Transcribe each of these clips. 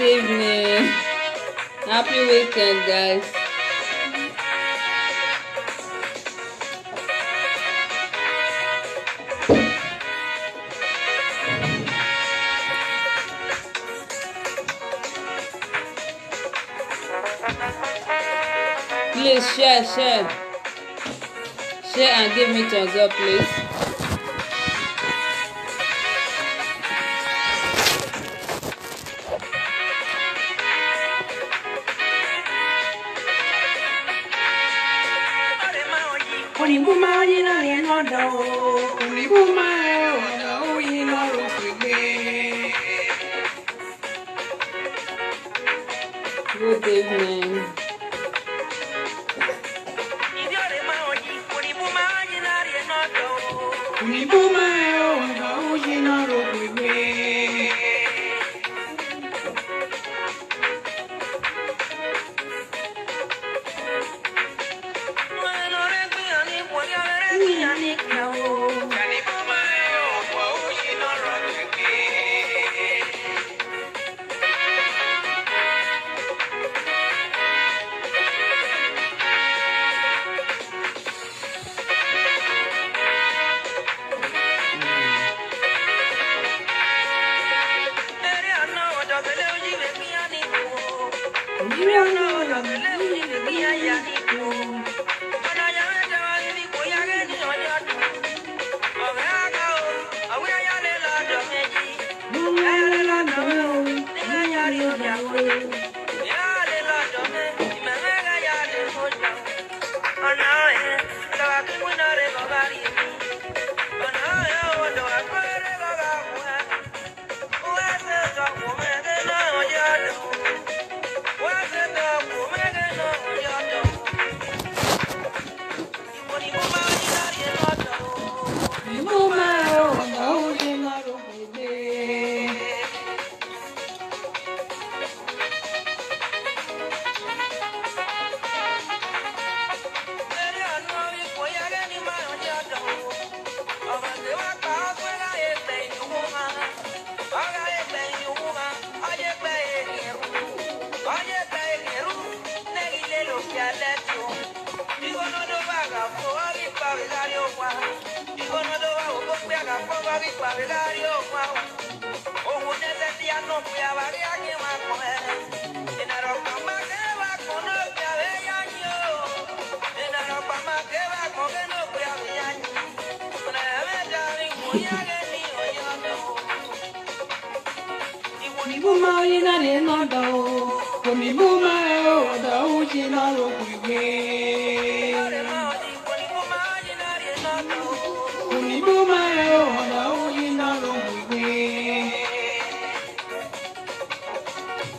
evening. Happy weekend, guys. Please share and give me thumbs up, please. Good evening.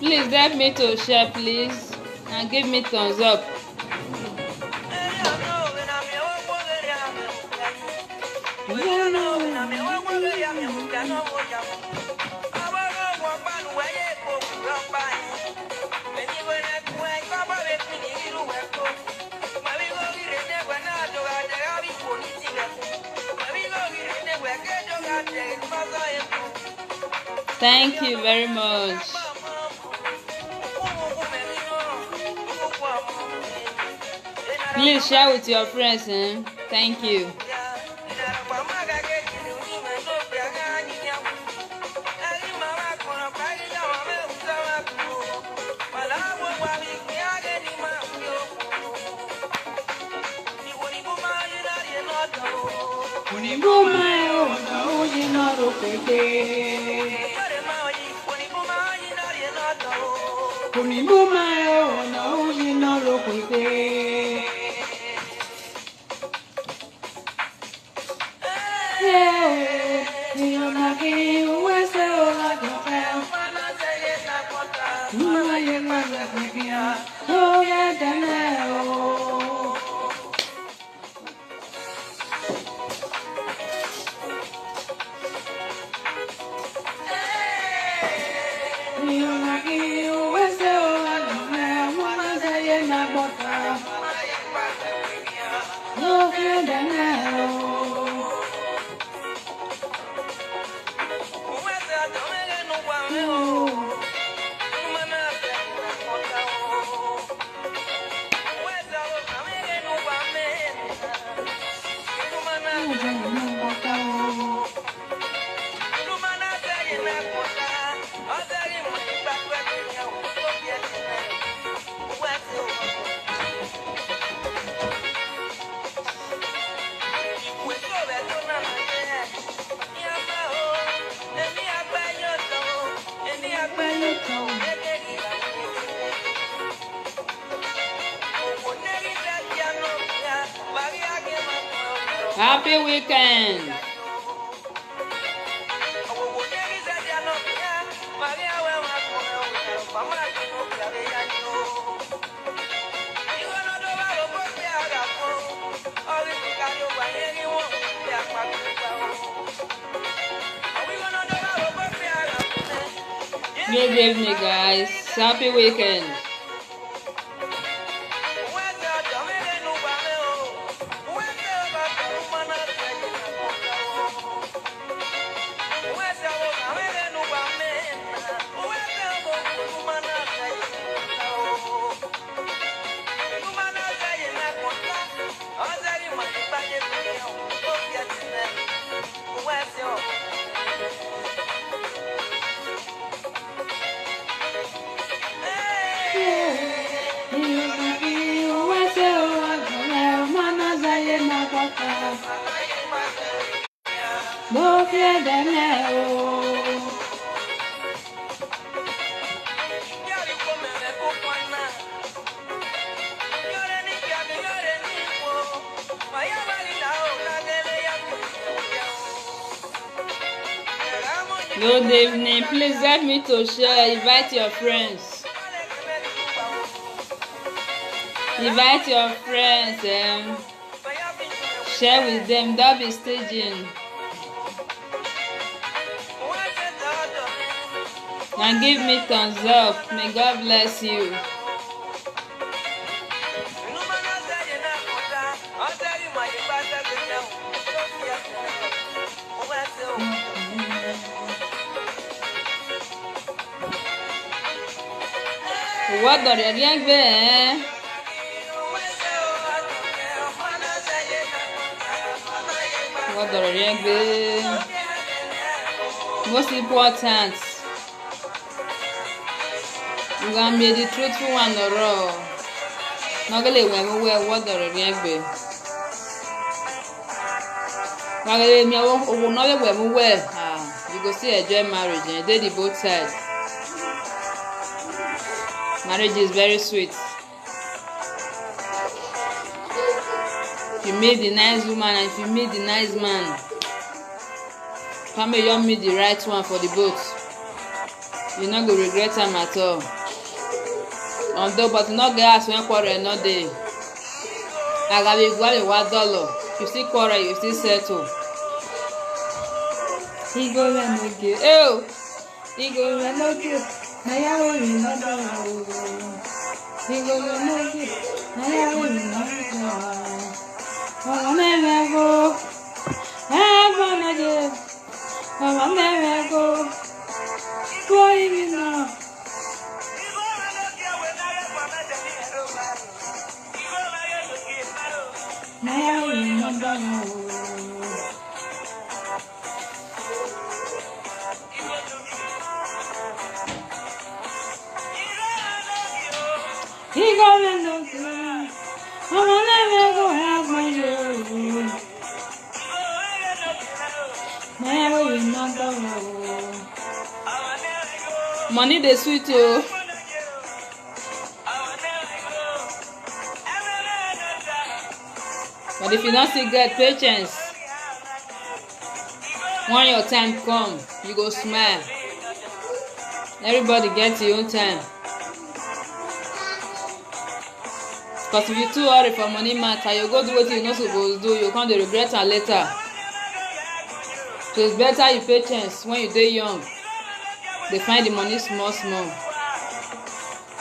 Please help me to share, please, and give me thumbs up. Thank you very much. Please share with your friends. Thank you. Happy weekend. Good evening, guys. Happy weekend. Good evening. Please help me to share. Invite your friends. Invite your friends and share with them. Don't be staging. And give me thumbs up. May God bless you. What do you think? What do you think? Most important, you gonna be the truthful one or raw. Not gonna wear what do you think? You go see enjoy marriage and they the both sides. Marriage is very sweet. If you meet the nice woman and if you meet the nice man, come you meet the right one for the both. You're not gonna regret them at all. Although, but not get ask when quarrel not day. I got be $1. You still quarrel, you still settle. He go and no good. Oh, he go and no good. Now you will not go. He go and no good. Now you will not go. Oh, never go. I'm gonna do. Oh, never go. Boy, you know. Now you will not go. He go and no good. Oh, never go have my joy. Never will not go. Money dey sweet you. But if you don't still get patience, when your time come, you go smile. Everybody get your own time. Because if you too hurry for money matter, you go do what you not supposed to do, you can't regret it later. So it's better you patience when you dey young. They find the money small.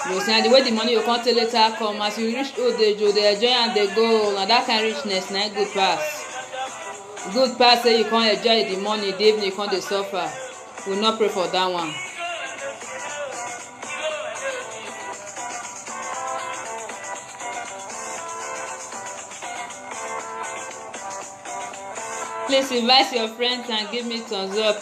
You see, the way the money you can't tell later come, as you reach old age, you dey enjoy and they go. Now that kind of richness, na good pass. Good pass say you can't enjoy the money, the evening you can't dey suffer. We will not pray for that one. Please invite your friends and give me thumbs up.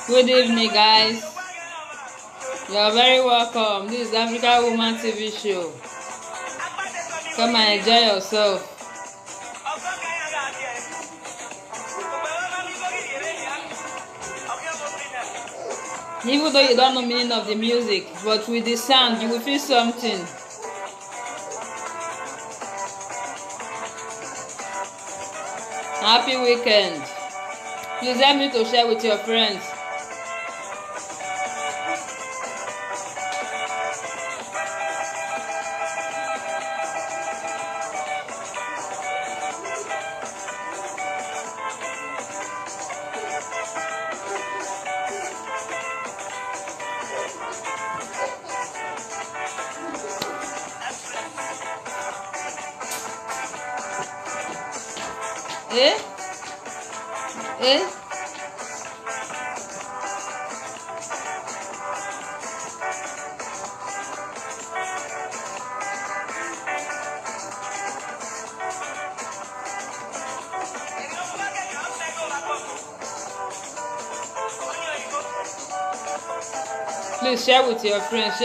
Good evening, guys. You're very welcome. This is Africa Woman TV show. Come and enjoy yourself. Even though you don't know the meaning of the music, but with the sound, you will feel something. Happy weekend. Please help me to share with your friends. Eh? Eh? Please share with your friends,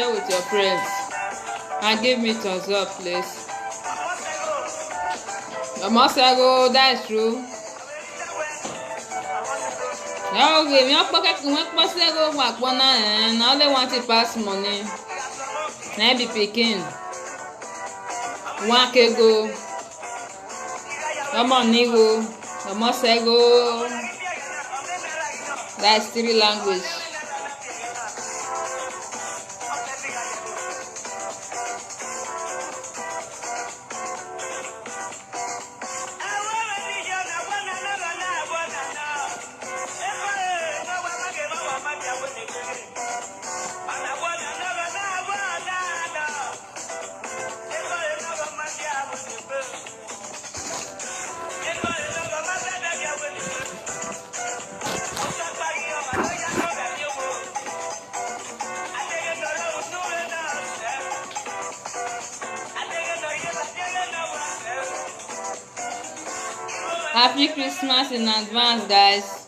and give me thumbs up, please. Omosago, that's true. Okay, you pocket go back one and all they want to pass money. Now be picking. 1 go. Come on, Nigo. Omosago. That's 3 language. Happy Christmas in advance, guys.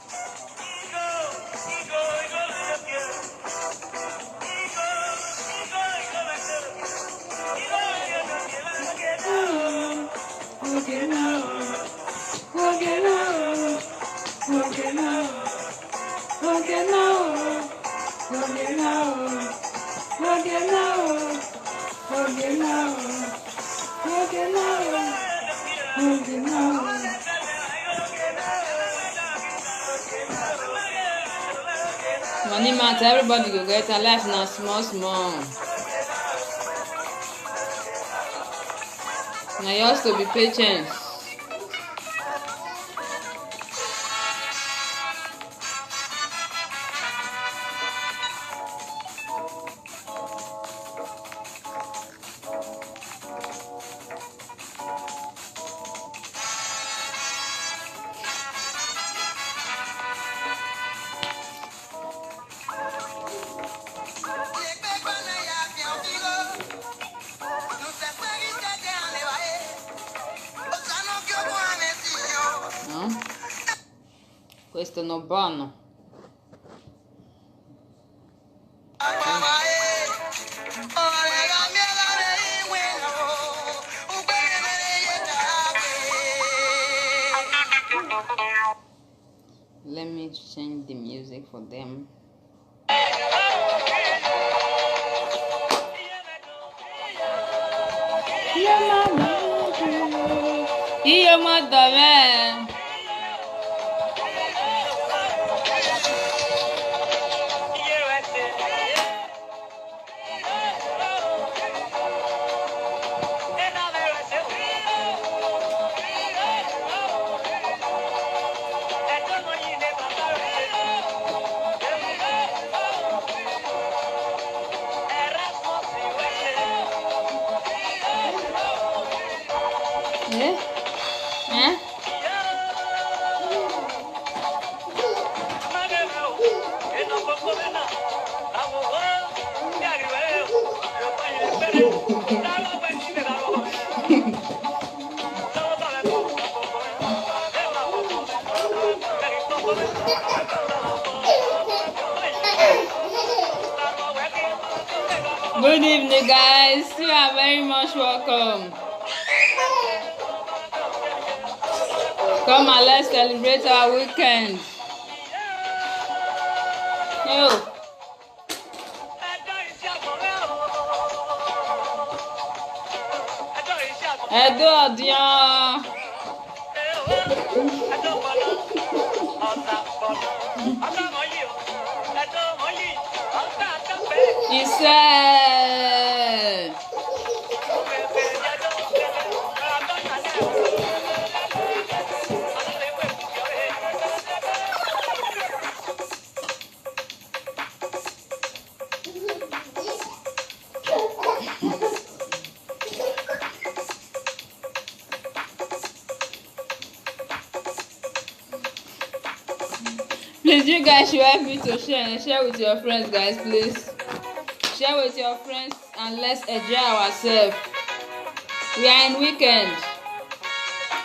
Money matter, everybody go get a life now, small. Now you have to be patient. Questo non buono. Let me change the music for them. Io ma dov'è? Good evening, guys. You are very much welcome. Come and let's celebrate our weekend. Yo. Edo Odion. Ise. Please, you guys should help me to share with your friends, guys. Please share with your friends and let's enjoy ourselves. We are in weekend.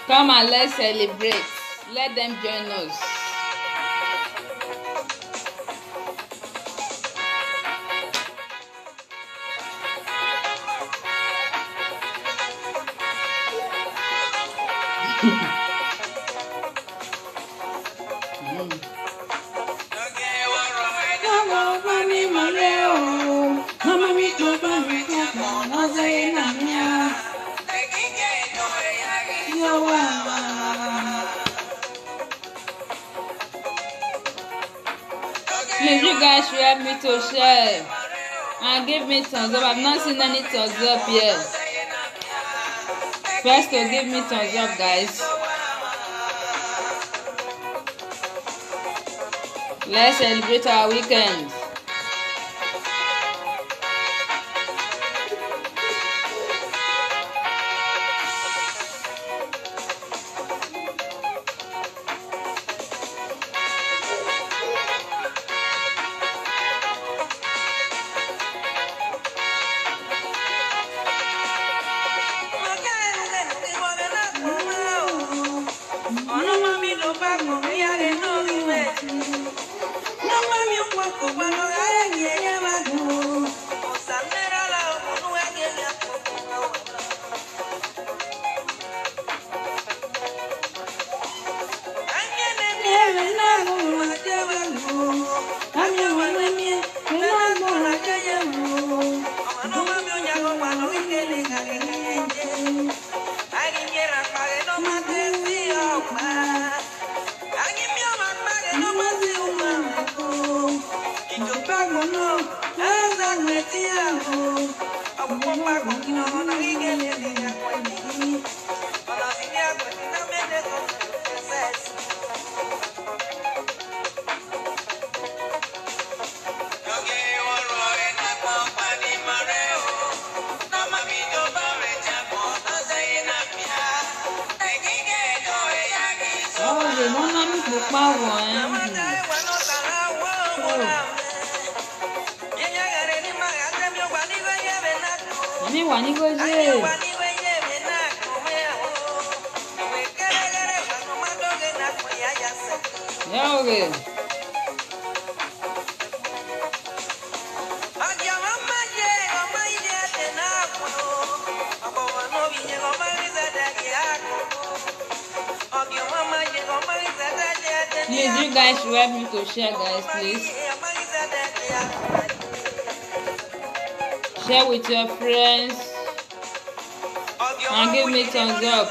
Come and let's celebrate. Let them join us. Please, you guys should help me to share and give me thumbs up. I've not seen any thumbs up yet. First to give me thumbs up, guys. Let's celebrate our weekend. Please, you guys should help me to share, guys, please. Share with your friends and give me thumbs up.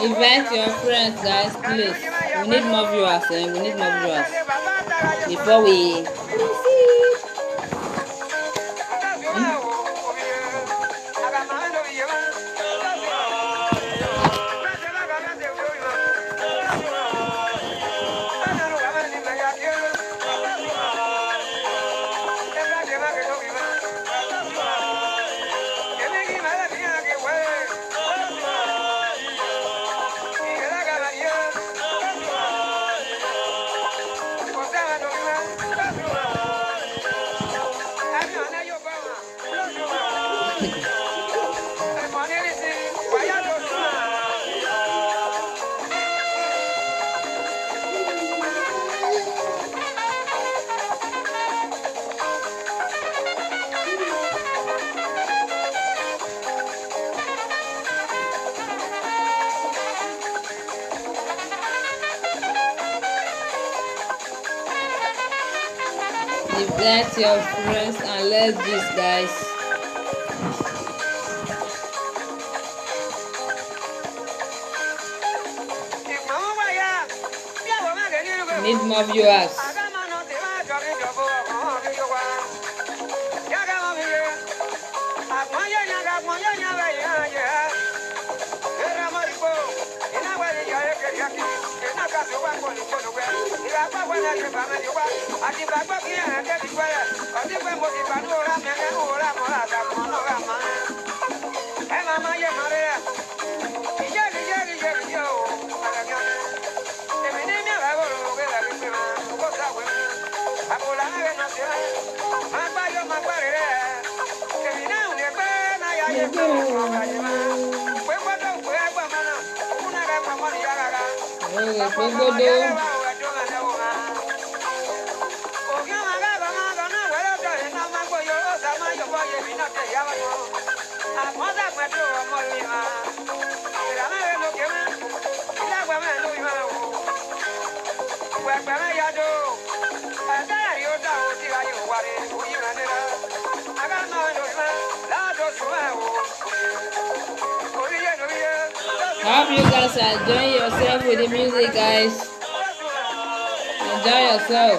Invite your friends, guys, please. We need more viewers, we need more viewers before we invite your friends and let's do this, guys. Need more viewers. I hope you guys are enjoying yourself with the music, guys. Enjoy yourself.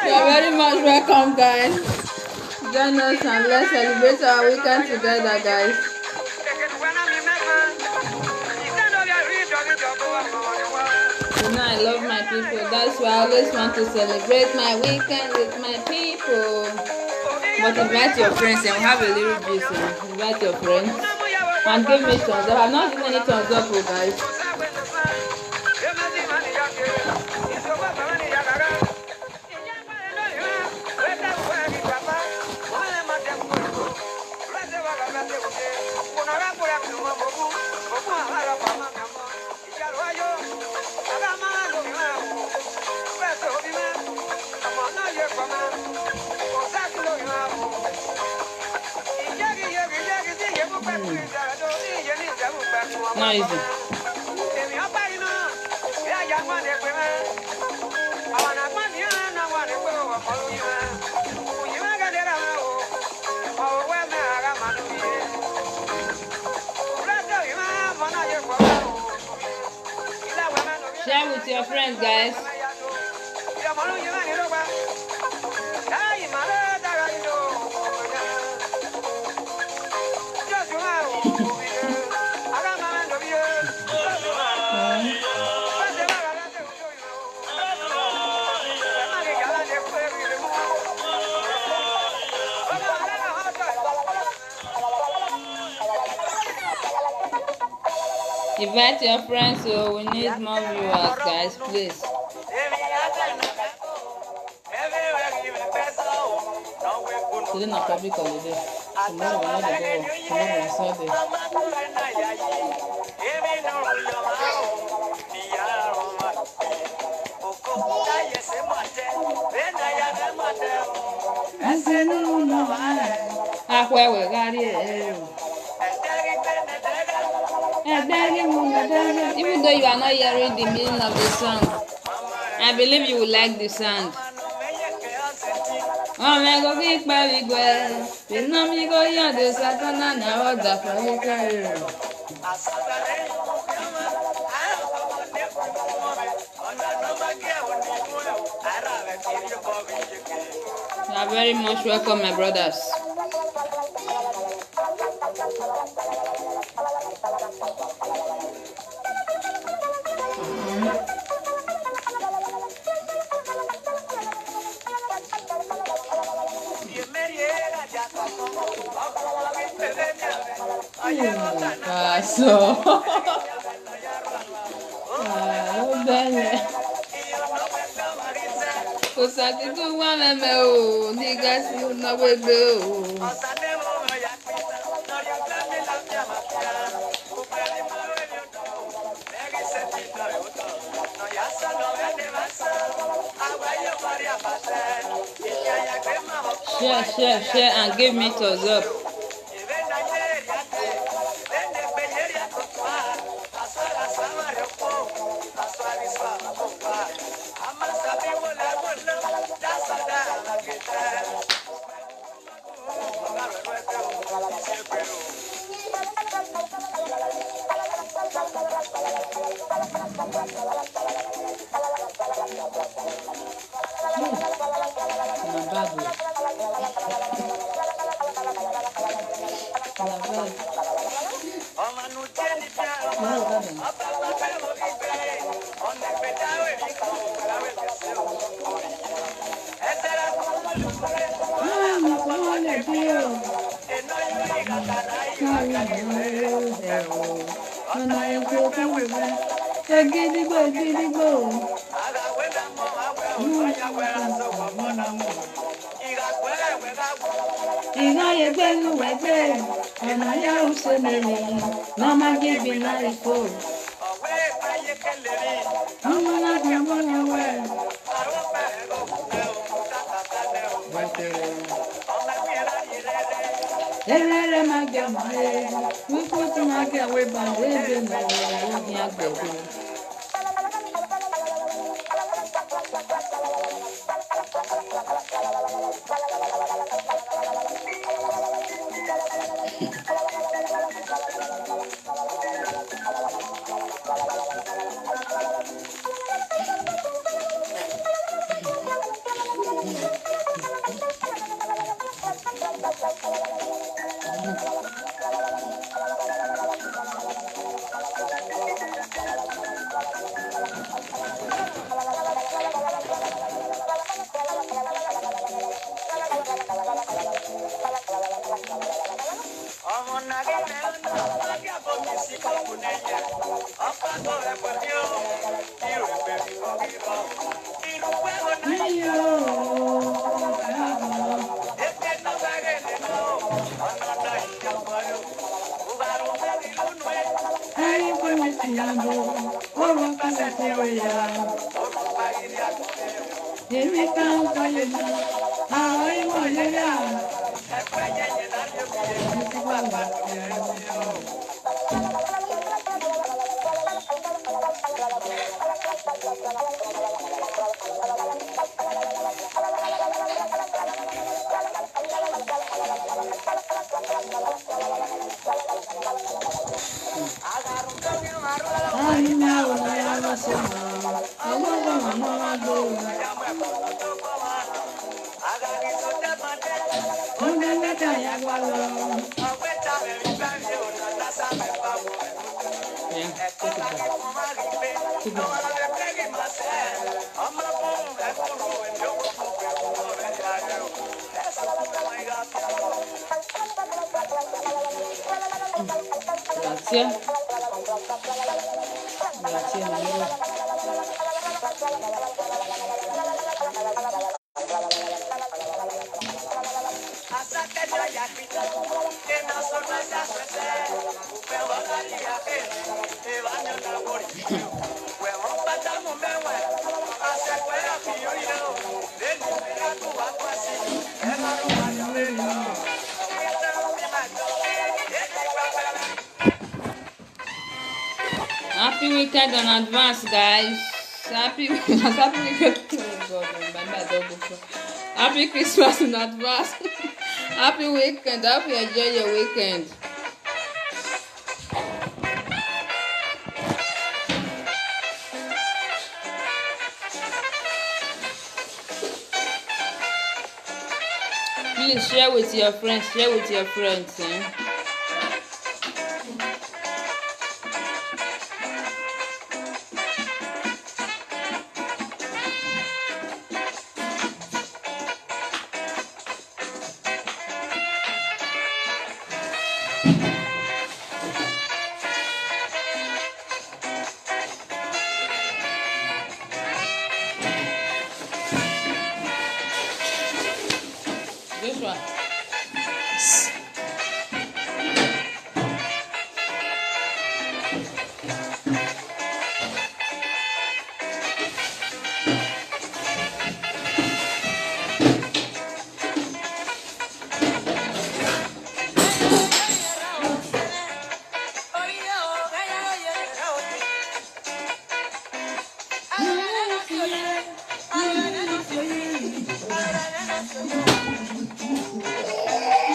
You're very much welcome, guys. Join us and let's celebrate our weekend together, guys. You know I love my people. That's why I always want to celebrate my weekend with my people. But invite your friends and have a little juice. Invite your friends and give me thumbs up. I'm not giving any thumbs up, guys. Not easy. Share with your friends, guys. Invite your friends, so we need more viewers, guys, please. Today not public holiday. Tomorrow we're not there. Tomorrow is Sunday. Even though you are not hearing the meaning of the song, I believe you will like the sound. Oh my God, big baby girl, you know me go on the Saturday now. What the fuck? You are very much welcome, my brothers. Paso. Bene. Cosa che tu vuoi me diga si una bebe o. Share and give me thumbs up. Grazie. Grazie mille. Happy weekend in advance, guys. Happy weekend. Oh God, my bad, don't go for. Happy Christmas in advance. Happy weekend. Hope you enjoy your weekend. Please share with your friends. Share with your friends. This one.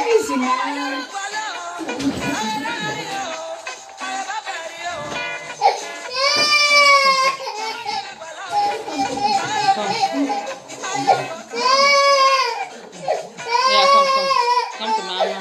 Easy, man. Yeah, come. Come to mama.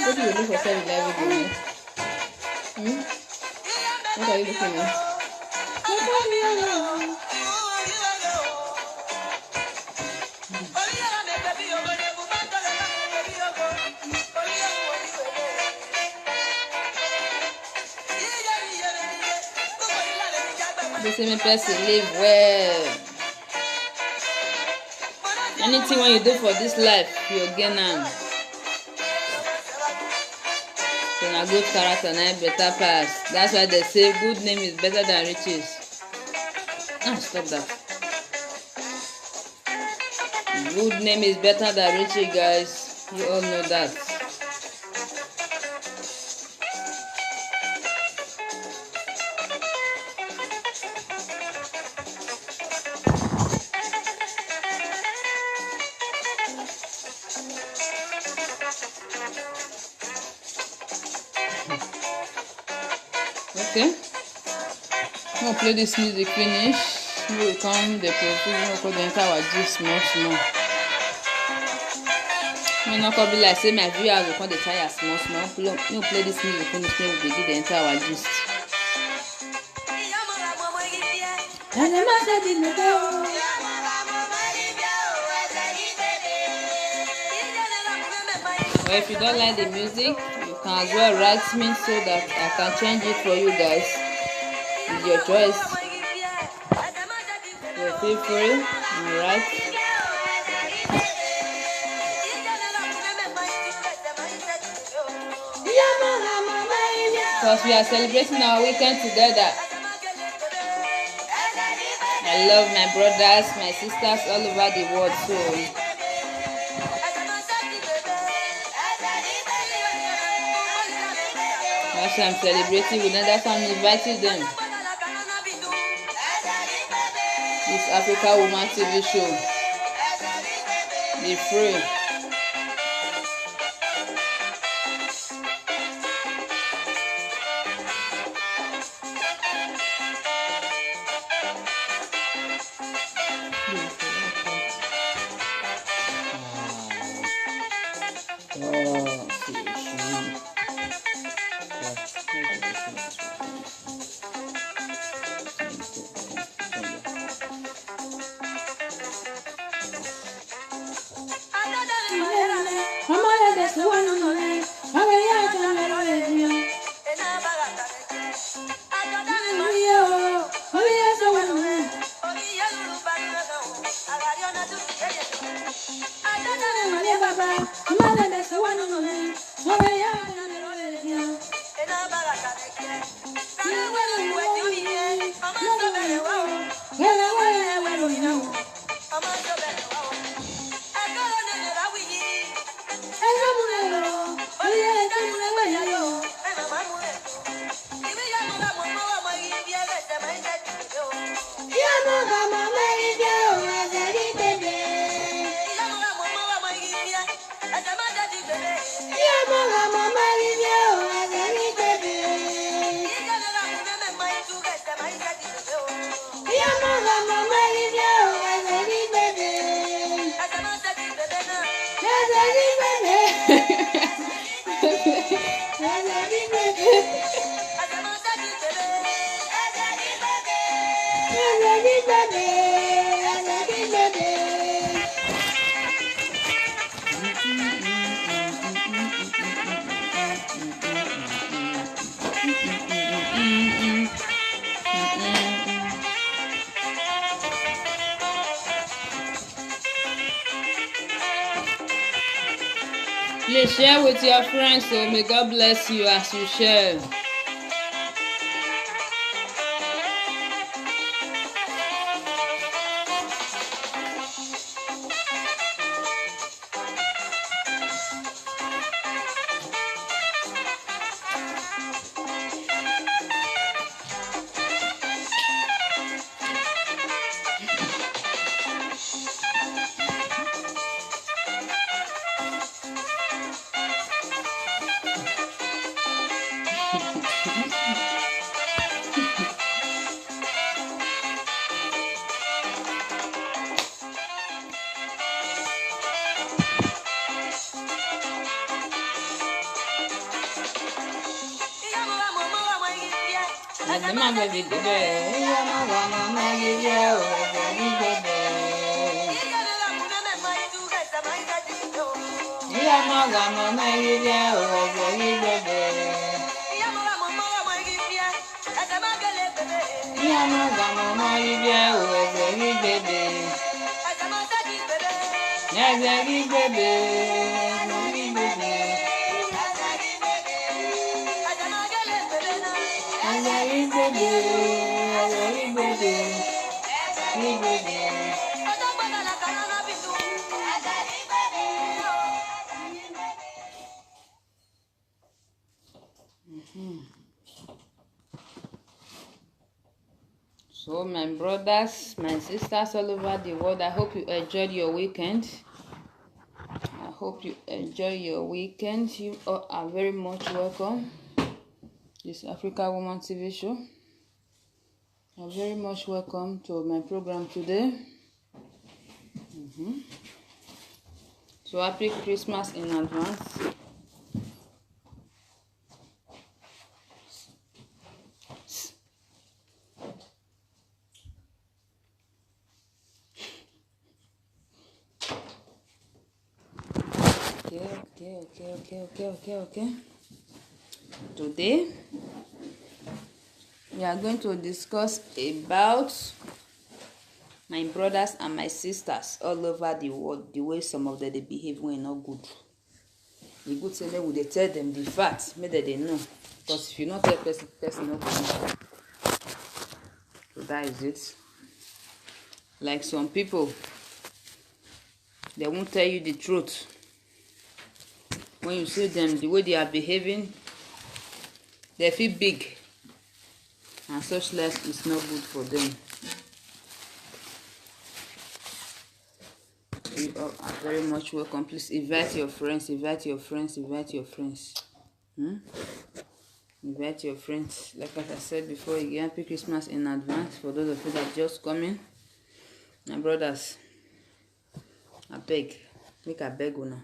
What do you look for 7-Eleven? What are you looking at? The same person live well. Anything when you do for this life, you'll gain am. So na good character na better pass. That's why they say good name is better than riches. Stop that. Good name is better than riches, guys. You all know that. Okay, I'm gonna play this music finish. We will come the profusion of the entire gist small. not gonna be like say my viewers will come the tire small. No play this music finish, no we begin the entire gist. Or if you don't like the music, you can as well write me so that I can change it for you guys. It's your choice. So feel free, alright. Because we are celebrating our weekend together. I love my brothers, my sisters all over the world. So as I'm celebrating with them, that's why I'm inviting them. This Africa Woman TV show. Be free. Please share with your friends, so may God bless you as you share. So my brothers, my sisters all over the world, I hope you enjoyed your weekend. I hope you enjoy your weekend. You all are very much welcome. This Africa Woman TV show. You are very much welcome to my program today. So happy Christmas in advance. Okay. Today we are going to discuss about my brothers and my sisters all over the world, the way some of them they behave when not good. The good say make we dey tell them the facts, make them they know. Because if you not tell person not to know. So that is it. Like some people, they won't tell you the truth. When you see them, the way they are behaving, they feel big, and such life is not good for them. You all are very much welcome. Please invite your friends, invite your friends. Invite your friends. Like as I said before, again, happy Christmas in advance for those of you that just coming. My brothers, I beg una.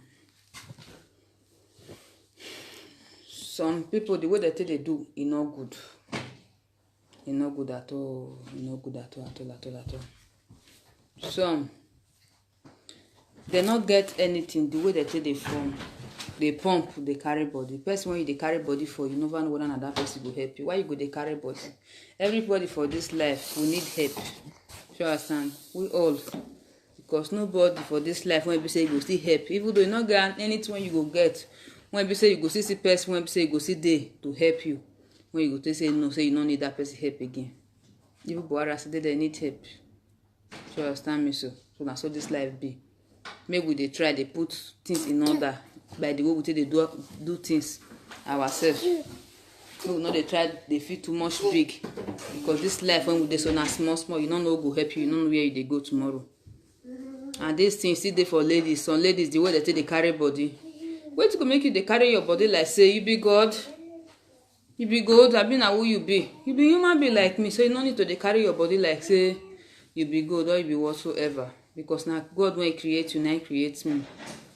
Some people, the way that they do, it's not good. It's not good at all. It's not good at all. Some, they not get anything the way that they form. They pump, they carry body. The person when you they carry body for, you never know whether another person will help you. Why you go they carry body? Everybody for this life, we need help. You understand? We all. Because nobody for this life when you say you go still help. Even though you not get anything when you go get. When you say you go see person, when you say you go see day to help you. When you go to say no, say you don't need that person help again. Even Boara say they need help. You understand me so? So that's how this life be. Maybe they try, they put things in order by the way we take they do things ourselves. No, they try, they feel too much big. Because this life when we dey so na small, you don't know who go help you, you don't know where they go tomorrow. And these things still dey for ladies. Some ladies, the way they take they carry body. Wait to go make you they carry your body like say you be God. You be God, I mean who you be. You be human being like me, so you don't need to they carry your body like say you be God or you be whatsoever. Because now God when he create you, now he creates me.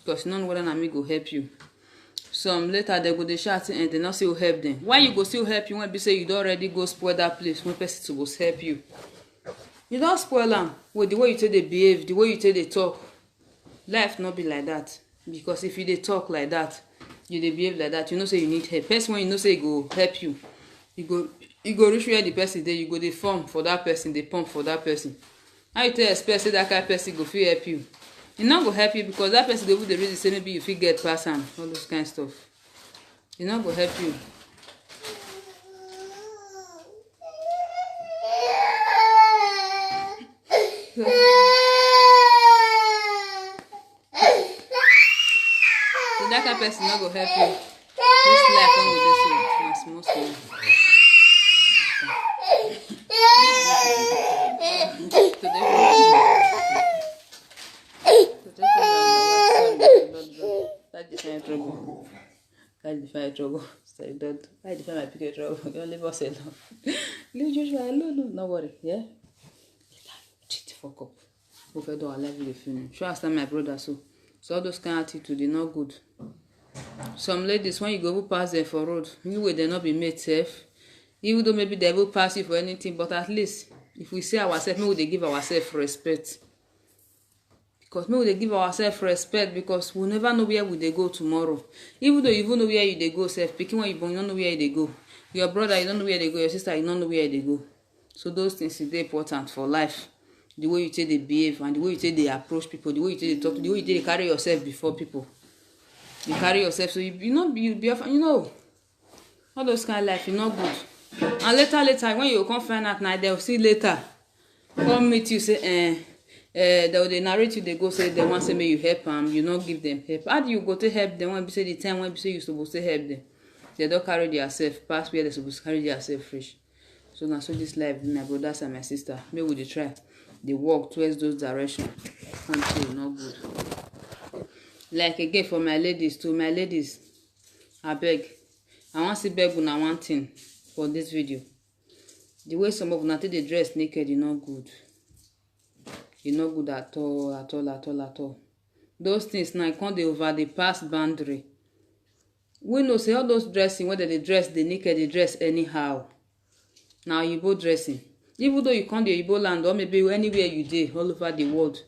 Because none whether na me go help you. Some later they go they shout and they not still help them. Why you go still help you when be say you don't already go spoil that place when person supposed to help you? You don't spoil them with the way you take they behave, the way you take they talk. Life not be like that. Because if you they talk like that, you they behave like that, you know say you need help. Person when you know say go help you, you go reach where the person there, you go they form for that person, they pump for that person. How you tell expect say that kind of person go feel help you? E no go help you because that person dey even dey reason say maybe you fit get pass am, all those kind stuff. E no go help you. So that kind of person no go help you. This life when we dey so na small. Trouble. Sorry, don't. I define my picket trouble. You leave us alone. Leave Joshua alone. No worry. Yeah. Cheat fuck up. Hope I don't allow you to finish. Sure, understand my brother. So all those kind of attitude they not good. Some ladies when you go pass them for road, you will they not be made safe. Even though maybe they will pass you for anything, but at least if we say ourselves, maybe they give ourselves respect. Because maybe they give ourselves respect because we never know where we they go tomorrow. Even though you even know where you they go, self picking when you born, you don't know where they go. Your brother, you don't know where they go. Your sister, you don't know where they go. So those things is very important for life. The way you take they behave and the way you take they approach people, the way you take they talk, the way you take they carry yourself before people. You carry yourself so you know all those kind of life is not good. And later when you come find out now, they'll see later come meet you say they narrate you, they go say they want to say may you help them, you not give them help. How do you go to help them when you say the time when you say you supposed to help them? They don't carry themselves past where they supposed to carry themselves fresh. So now so this life, my brothers and my sister, maybe we try they walk towards those directions until not good. Like again for my ladies too, my ladies, I beg, I want to beg una one thing for this video. The way some of una take they dress naked is not good. It's not good at all. those things now come dey over the past boundary. We know say all those dressing wey dem dey dress dey naked dey dress anyhow na oyibo dressing. Even though you come the oyibo land or maybe anywhere you dey all over the world,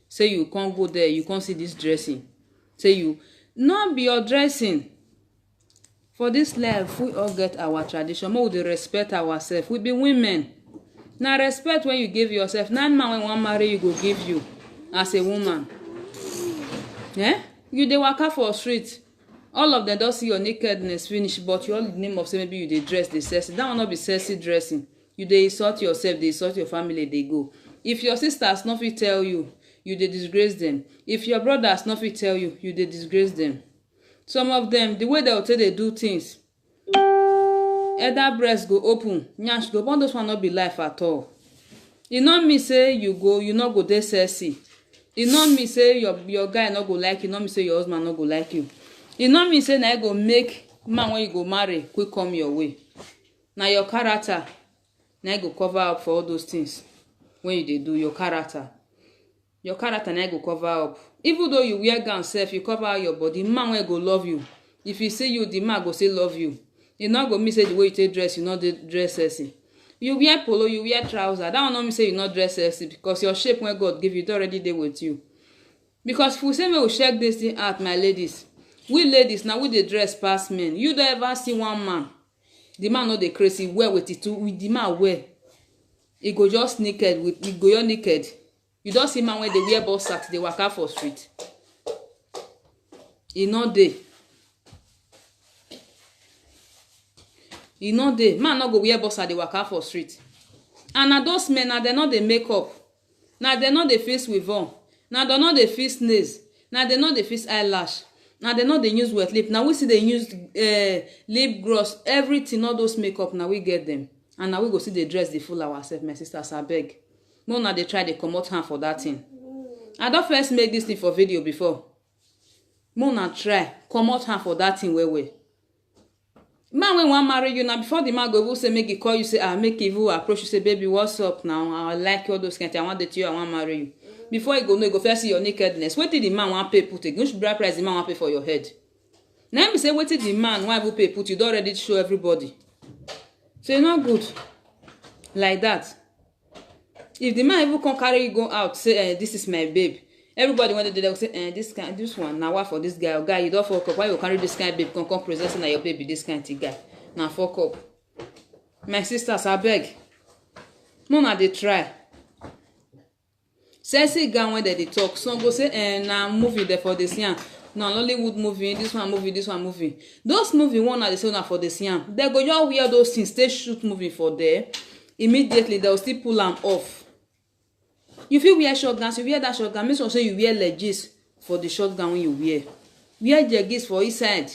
say you come go there you come see this dressing, say you no be your dressing. For this life we all get our tradition, make we dey respect ourselves. We be women, na respect when you give yourself. Na man wey wan marry you go give you as a woman. You dey waka for street, all of them don see your nakedness finish, but you all the name of say maybe you dey dress dey sexy. That one no be sexy dressing. You dey insult yourself, dey insult your family, dey go. If your sisters no fit tell you, you dey disgrace them. If your brothers no fit tell you, you dey disgrace them. Some of them, the way they go take dey do things, either breast go open, nyash go, but those one no be life at all. E no mean say you no go dey sexy. E no mean say your guy no go like you. E no mean say your husband no go like you. E no mean say na go make man when you go marry quick come your way. Na your character na go cover up for all those things when you dey do. Your character na go cover up. Even though you wear gown sef, you cover your body, man wey go love you, if he see you, the man go still love you. E no go mean say the way you take dress, you no dey dress sexy. You wear polo, you wear trouser, that one no mean say you no dress sexy, because your shape wey God give you don already dey with you. Because if we say make we check this thing out, my ladies, we ladies na we dey dress pass men. You don ever see one man, the man no dey crazy, wear with it too, with the man wear, e go just naked, with e go just naked. You don see man wey dey wear boxers dey waka for street? E no dey. E no dey. Man no go wear boxer dey waka for street. And na those men, na dem no dey make up, na dem no dey fix weave on, na dem no dey fix nails, na dem no dey fix eyelash, na dem no dey use wet lip. Na we still dey use lip gloss, everything. All those makeup na we get them, and na we go still dey dress dey fool ourselves. My sisters, abeg, make una dey try dey comot hand for that thing. I don first make this thing for video before. Make una try comot hand for that thing well well. Man wey wan marry you, na before the man go even say make he call you, say make he even approach you, say baby what's up now, I like all those kind things, I wan date you, I wan marry you. Before you go know, you go first see your nakedness. Wetin the man wan pay put again? Which bride price the man wan pay for your head? Na him be say wetin the man wan even pay put, you don already show everybody. So e no good like that. If the man even come carry you go out, say this is my babe, everybody when they go say this one na what for this guy. Or guy, you don't fuck up. Why you carry this kind of babe come present na your baby this kind of guy? Na fuck up. My sisters, abeg, no na dey try. Sexy gown when they talk, some go say na movie there for this year. Na Nollywood movie, this one movie. Those movie one na dey say na for this year. They go just wear those things, stay shoot movie for there. Immediately they will still pull am off. You fit wear short gown, you wear that short gown, make sure say you wear legis for the short gown when you wear. Wear legis for inside,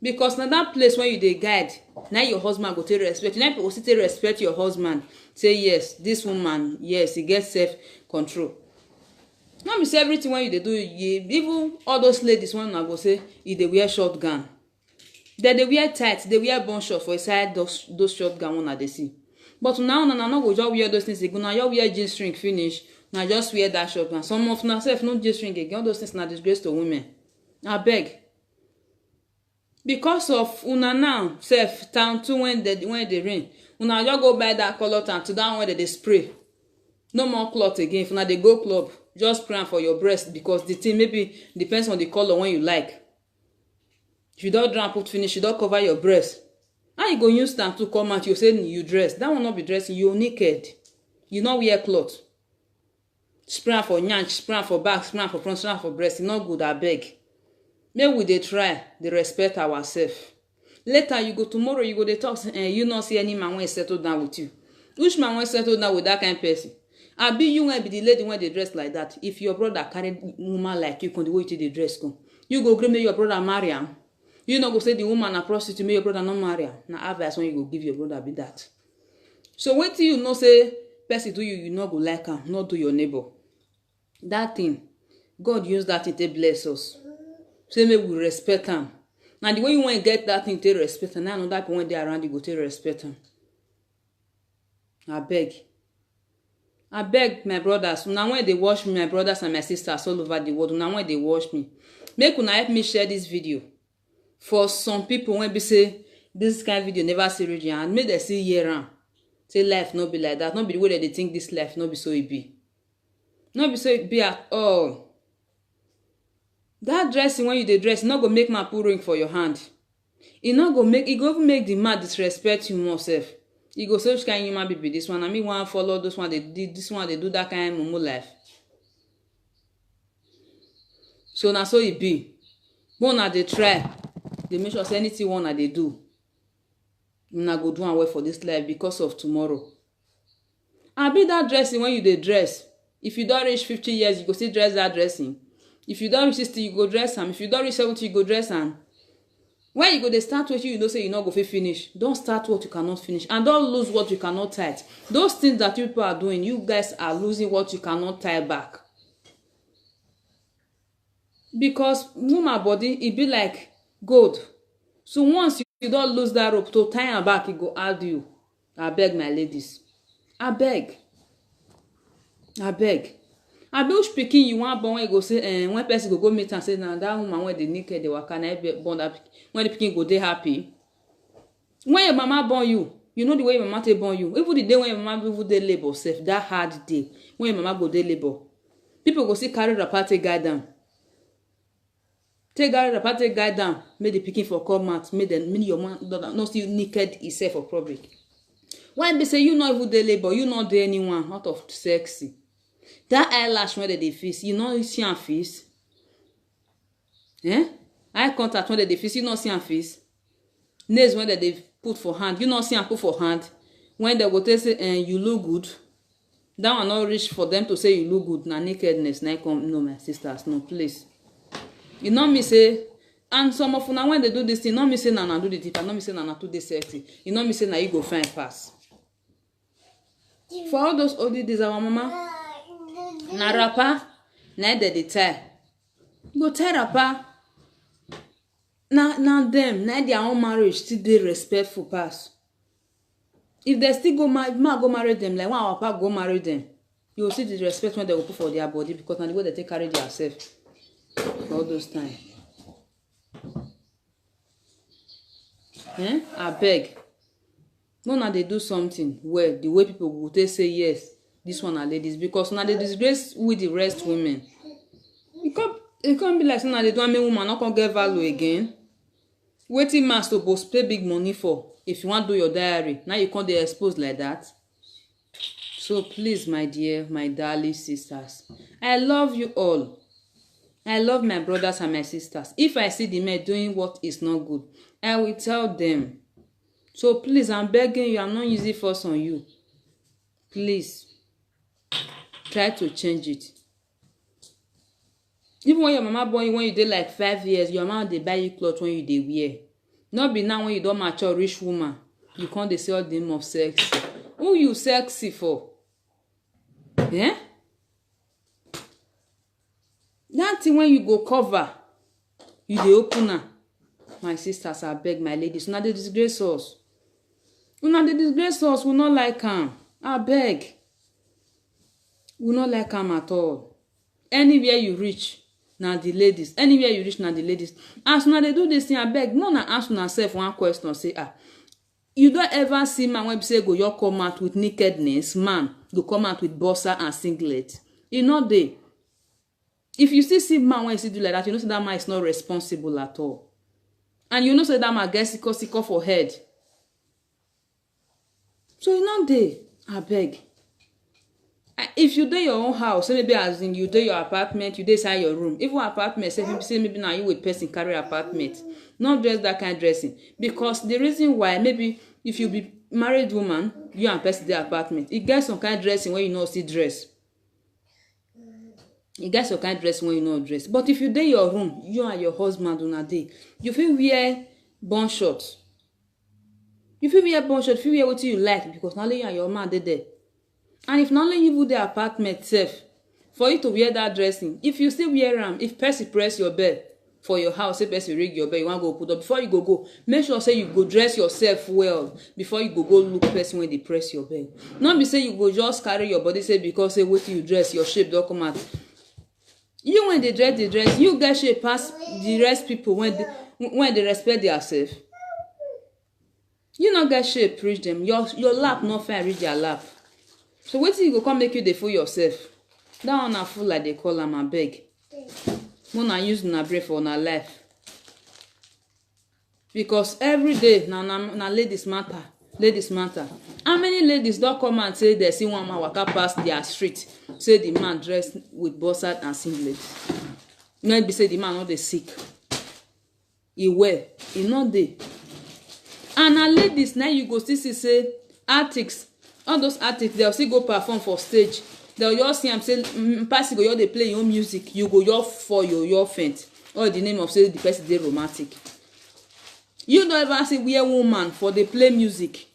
because na that place when you dey guide, na your husband go take respect you. Na people go still take respect your husband. Say yes, this woman, yes, he get self control. No be say everything when you dey do, even all those ladies when una go say e dey wear short gown, they wear tight, they wear bun short for inside those short gown una dey see. But now una no go just wear those things again. Now you wear jeans string finish, now just wear that short gown. Some of una sef no jeans string again. All those things na disgrace to women. Abeg, because of una now sef town too when dey rain, una just go buy that color tan to that one where they spray. No more cloth again. If una dey go club, just spray am for your breast, because the thing maybe depends on the color when you like. If you don dry put finish, you don cover your breast. How you go use stand to come out, you say you dress? That will not be dressing. You naked. You not wear cloth. Spray am for nyanch, spray am for back, spray am for front, spray am for breast. E no good, abeg. Make we dey try, dey respect ourselves. Later you go tomorrow, you go dey talk, you not see any man wey settle down with you. Which man wey settle down with that kind of person? Abi you wey be the lady when they dress like that. If your brother carry woman like you, come the way you dey dress come, you go gree make your brother marry am. You no go say the woman a prostitute, make your brother not marry her. Na advice when you go give your brother be that. So wait till you know say person do you not go like am, not do your neighbor. That thing, God use that thing to bless us. Say make we respect am. Now the way you want to get that thing to respect am, now another people when they around you go to respect am. Abeg, I beg my brothers, now when they watch me, my brothers and my sisters all over the world, now when they watch me, make una help me share this video for some people when be say this kind of video never see region and make them see year round. Say life no be like that, not be the way that they think this life no be so it be. No be so it be at all. That dressing when you dey dress, not go make my pull ring for your hand. It not go make it go even make the man disrespect you more self. You go say which kind human be this one. I mean one follow this one, they did this one, they do that kind of mumu life. So now so it be. One they try, they make sure say anything one they do. Una go do and wait for this life because of tomorrow. I be that dressing when you dey dress. If you don't reach 50 years, you go still dress that dressing. If you don't reach 60, you go dress am. If you don't reach 70, you go dress am. When you go dey start what you know say you not go fit finish. Don't start what you cannot finish. And don't lose what you cannot tie. Those things that people are doing, you guys are losing what you cannot tie back. Because woman body, it be like gold. So once you don't lose that rope to tie am back, it go hard you. I beg my ladies. I beg. I beg. I be which pikin you want born when you go say when person go meet and say na that woman when they naked they waka na born that when the pikin go dey happy. When your mama born you, you know the way your mama take born you. Even the day when your mama even dey labor self, that hard day when your mama go dey labor, people go see carry wrapper take guide them. Take carry wrapper take guide them. Make the pikin for come out. Make your mama not see naked itself for public. When they say you not even dey labor, you not dey anyone out of sexy. That eyelash when they face, you know you see am face. Eye contact when they face, you not see am face. Nails when they put for hand, you not see am put for hand. When they go tell say you look good, that one not reach for them to say you look good. Na nakedness, na come no my sisters, no please. You know me say, and some of una when they do this thing, not me say na do the tip, not me say na too dey sexy. You know me say na you go find pass. For all those old days, our mama. Na wrapper, na dey tie. Go tie wrapper. Na them, na their own marriage still dey respectful pass. If they still go marry them, like one our papa go marry them, you will see the respect when they will put for their body because na the way they take carry themselves. All those time. I beg. No, they do something well. The way people go take say yes. This one are ladies because now they disgrace with the rest women. It can't be like so now they don't make woman not gonna get value again. Waiting man supposed pay big money for if you want to do your diary. Now you can't be exposed like that. So please, my dear, my darling sisters, I love you all. I love my brothers and my sisters. If I see the men doing what is not good, I will tell them. So please, I'm begging you, I'm not using force on you. Please. Try to change it. Even when your mama born you when you dey like 5 years, your mama dey buy you clothes when you dey wear. Not be now when you don't mature rich woman, you can't dey say all the name of sex. Who you sexy for? That thing when you go cover, you dey open am. My sisters, I beg my ladies, una dey disgrace us. Una dey disgrace us, we not like am. I beg. We not like am at all. Anywhere you reach, now the ladies. Anywhere you reach, now the ladies. As now they do this thing, I beg. No, na ask yourself one question. Say, you don't ever see man when say go you come out with nakedness. Man, go come out with boxer and singlet. You know they. If you still see man when you see do like that, you know say that man is not responsible at all. And you know say that man gets sick for head. So you know they. I beg. If you do your own house, maybe as in you do your apartment, you do inside your room. Even apartment, say maybe now you with person carry apartment. Not dress that kind of dressing. Because the reason why, maybe if you be married woman, you and person the apartment, it gets some kind of dressing when you know see dress. It gets some kind of dressing when you know dress. But if you do your room, you and your husband on a day, you feel wear bun shorts. You feel wear bun shorts, you feel wear what you like because not only you and your man they there. And if not only you put the apartment safe, for you to wear that dressing, if you still wear them, if person press your bed, for your house, say person ring your bell, you wan go put up. Before you go, make sure say you go dress yourself well before you go look person when they press your bell. Not be say you go just carry your body say because say wetin you dress, your shape don come out. You when they dress, you get shape pass the rest people when they respect themselves. You not get shape reach them. Your lap not fair reach their lap. So wetin you go come make you dey fool yourself? That one na fool like they call am, abeg. Una use una brain for una life. Because every day na ladies matter. Ladies matter. How many ladies don come and say they see one man waka pass their street, say the man dressed with boxers and singlet. Maybe say the man no dey sick. He well, he no dey. And na ladies now you go still see say artists, all those artists, they'll still go perform for stage. They'll just see am say person go just dey play your own music, you go just fall your faint. All the name of say the person dey romantic. You don't ever see where woman for dey play music.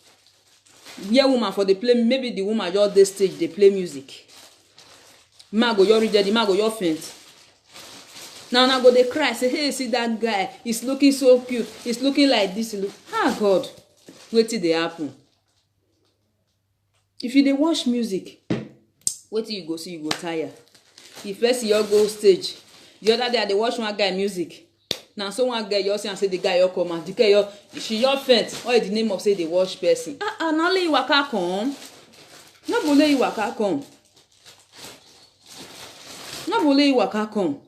Where woman for dey play, maybe the woman just dey stage dey play music. Man go just reach there, the man go just faint. Now go dey cry say, hey, see that guy, he's looking so cute, he's looking like this. God, wetin dey happen? If you dey watch music, wetin you go see, you go tire. If first you go stage, the other day I dey watch one guy music. Now so one girl you see and say the guy you come and the girl she your faint. All the name of say they watch person. Na only you waka come. No go let you waka come. No go let you waka come.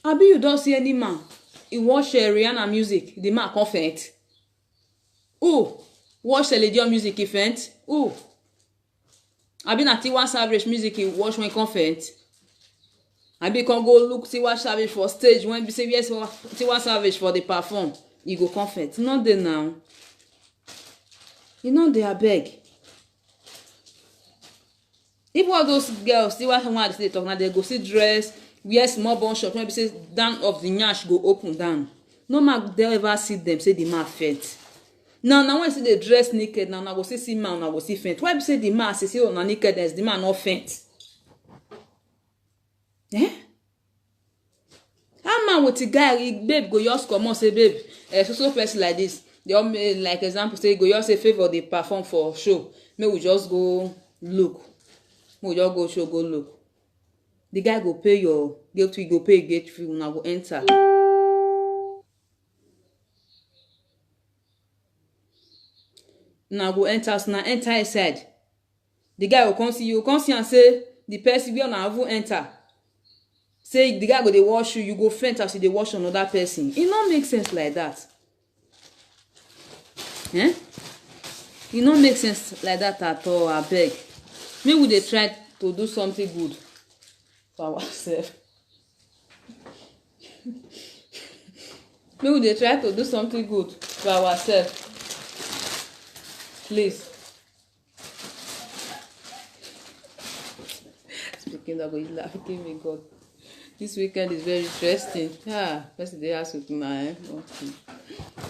Abi you don't see any man, he watch Rihanna music, the man come faint. Oh, watch Celine Dion music, he faint. Oh, Abi na Tiwa Savage music, he watch when he come faint. Abi can go look Tiwa Savage for stage when be say yes Tiwa Savage for the perform, you go come faint. Not there now. You know they are beg. If all those girls see what someone they talk now, they go see dress. Wear small bun short when be say down of the nyash go open down. No man they ever see them say the man faint. Now when you see the dress naked, now go see man, now go see faint. Why be say the man say on a nakedness, the man not faint? Eh? How man with the guy, babe go just come on say babe, so person like this. They all like example say go just say favor they perform for show. May we just go look. We just go show go look. The guy go pay your gate fee, go pay gate fee, una go enter. Una go enter, so na enter inside. The guy will come see you, come see and say the person wey una even enter. Say the guy go dey wash you, you go faint as you dey wash another person. It no make sense like that. Eh? It no make sense like that at all, abeg. Make we dey try to do something good for ourselves. Make we dey try to do something good for ourselves. Please. Speaking of God, laughing me, God. This weekend is very interesting. First day has with my okay.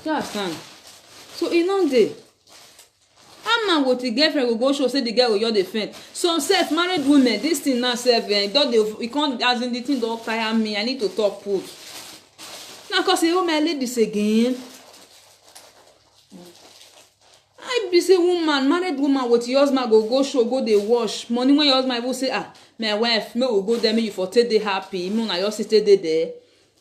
You understand? So e no dey. How man with the girlfriend go show say the girl go just dey faint. Some self-married women, this thing now e can't as in the thing don tire me. I need to talk put. Now cause say my ladies again. I be say woman, married woman with your husband go show, go dey wash. Money when your husband will say, my wife, me will go there, me you for take dey happy. Me na your sister dey there.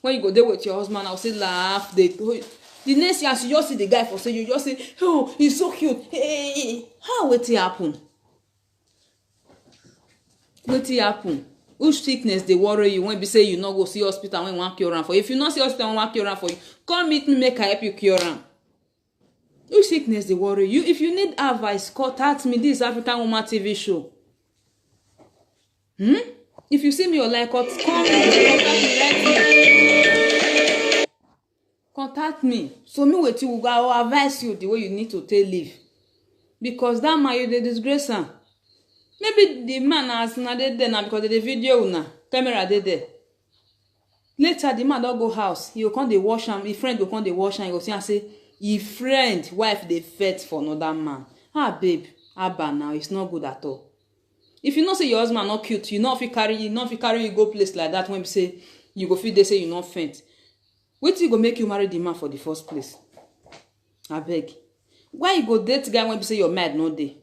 When you go there with your husband, I'll say laugh. The next year, you just see the guy for say you just say, oh, he's so cute. Hey, how wetin happen? Wetin happen? Which sickness dey worry you when be say you no go see hospital when you wan cure am for you? If you no see hospital when you wan cure am for you, come meet me make I help you cure am. Which sickness dey worry you? If you need advice, contact me. This is African Woman TV show. If you see me online, contact me. Contact me. So me wetin we go, I will advise you the way you need to take live. Because that man you dey disgrace am. Maybe the man as na dey there na because the video una camera dey there. Later the man don go house, he go come dey wash am. His friend go come dey wash am. He go see am say his friend wife dey fet for another man. Babe, Abba now it's not good at all. If you know say your husband not cute, you know if you carry you go place like that when you say you go feel they say you not faint. Wetin go make you marry the man for the first place? Abeg. Why you go date guy when you say your mind no dey?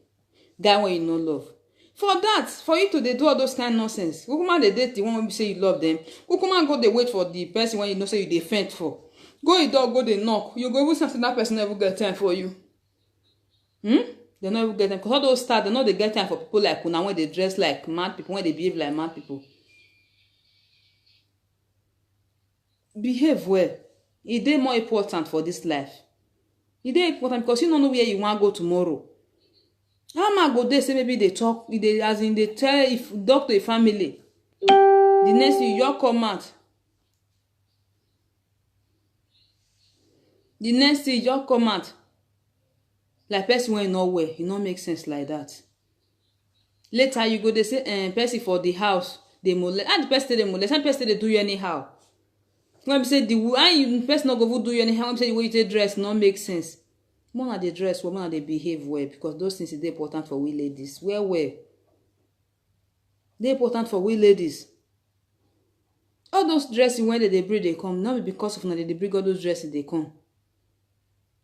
Guy when you no love. For that, for you to dey do all those kind of nonsense, kukuma dey date the one when you say you love them. Kukuma go dey wait for the person when you know say you dey faint for. Go your door, go dey knock. You go even say that person never get time for you. They no even get time because all those stars, they know they get time for people like una when they dress like mad people, when they behave like mad people. Behave well. E dey more important for this life. E dey important because you don't know where you want go tomorrow. How man go there say maybe they talk, they as in they tell if doctor a family. The next thing you come out. The next thing you come out. Like person when not well, it not make sense like that. Later you go they say person for the house they molest. And the person they molest, and person they do you anyhow. When we say the person not go do you anyhow, when we say the way you take dress not make sense. More na dey dress well, more na dey behave well because those things is dey important for we ladies. Well. They important for we ladies. All those dressing when they bring they come, not because of they bring all those dressing they come.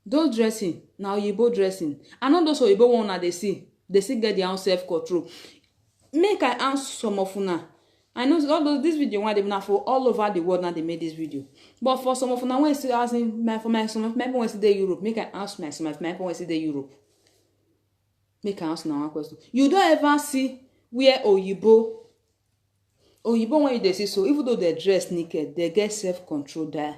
Those dressing, now Oyibo dressing. And not those Oyibo one that they see get their own self-control. Make I answer some of una. I know all those this video one they now for all over the world now they made this video. But for some of una when still asking some of my people when see the Europe, make I ask my people when see the Europe. Make I ask now one question. You don't ever see where Oyibo when they see so even though they dress naked, they get self-control there.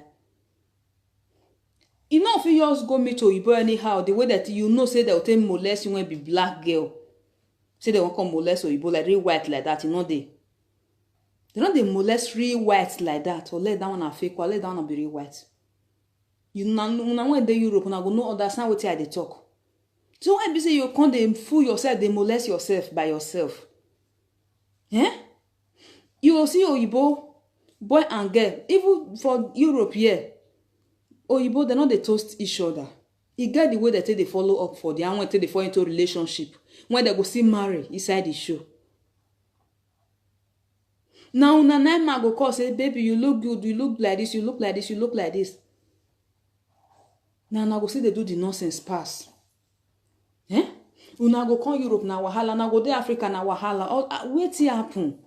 You know if you just go meet Oyibo anyhow, the way that you know say they'll take molest you when be black girl. Say they won't come molest Oyibo like real white like that, you know they don't they molest real white like that or let down a fake or let down a be real white. You know when they Europe and I go no understand what they talk. So why be say you can't they fool yourself, they molest yourself by yourself? You will see Oyibo, boy and girl, even for Europe here. Oyibo, they know they toast each other. You get the way that they follow up for the and when they fall into a relationship. When they go see marry inside the show. Now, man go call say, baby, you look good, you look like this, you look like this, you look like this. Now, go see they do the nonsense pass. Una go come Europe na wahala, na go dey Africa na wahala. All wetin happen?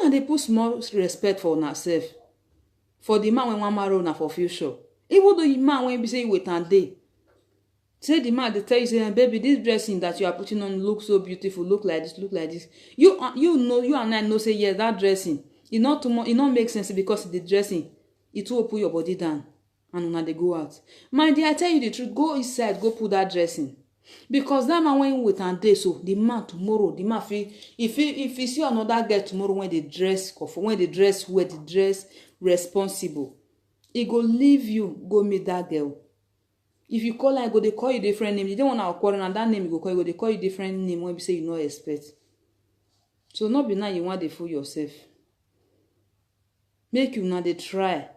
Una dey put small respect for una self. For the man when one marry una for future. Even though the man when be say you wait and day. Say the man they tell you say, baby, this dressing that you are putting on looks so beautiful, look like this, look like this. You know, you and I know say yes, that dressing. It not too much, it not make sense because the dressing, it will pull your body down. And una they go out. My dear, I tell you the truth, go inside, go put that dressing. Because that man when you wait and day, so the man tomorrow, the man feel if he see another girl tomorrow when they dress well, they dress responsible, he go leave you, go meet that girl. If you call her, go they call you different name. You don't want to call and that name you go call you, go they call you different name when you say you no expect. So not be now you want to fool yourself. Make you now they try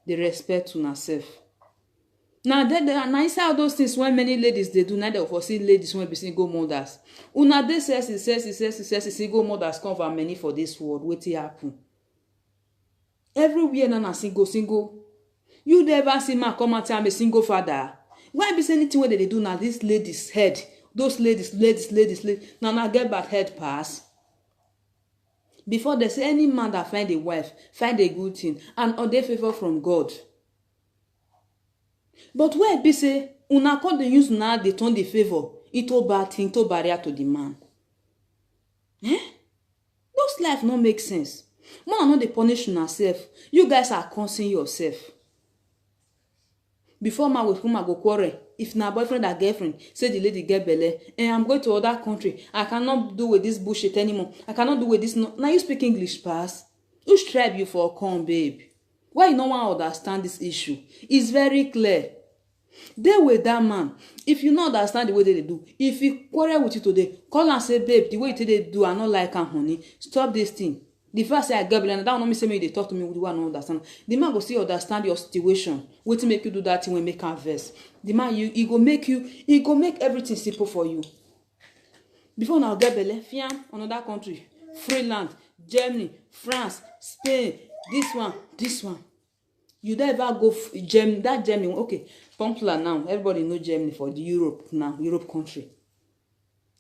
the respect to yourself. Now inside all those things when many ladies they do now they foresee ladies when be single mothers. Una they says single mothers come for many for this world. What happen? Everywhere na single. You never see man come and tell me single father. Why be saying anything where they do now? This lady's head, those ladies. Now get bad head pass. Before they say any man that find a wife, find a good thing, and or they favor from God. But where be say una call the use now they turn the favor into bad thing, to barrier to the man. Those life not make sense. Man not they punish yourself. You guys are cursing yourself. Before man with whom I go quarrel, if na boyfriend or girlfriend say the lady get belle, and I'm going to other country, I cannot do with this bullshit anymore. I cannot do with this. No. Now you speak English, pass. Which tribe you for come, babe? Why you no want to understand this issue? It's very clear. They with that man. If you not understand the way they do, if he quarrel with you today, call and say, babe, the way they do, I not like am, honey. Stop this thing. The first say I get belle, that don't mean say me they talk to me with the one I don't understand. The man go still understand your situation. Wait to make you do that thing when make am verse. The man he go make everything simple for you. Before now get belle, fiam another country, Freeland, Germany, France, Spain, This one. You don't ever go Germany. That Germany, okay, popular now. Everybody know Germany for the Europe now, Europe country.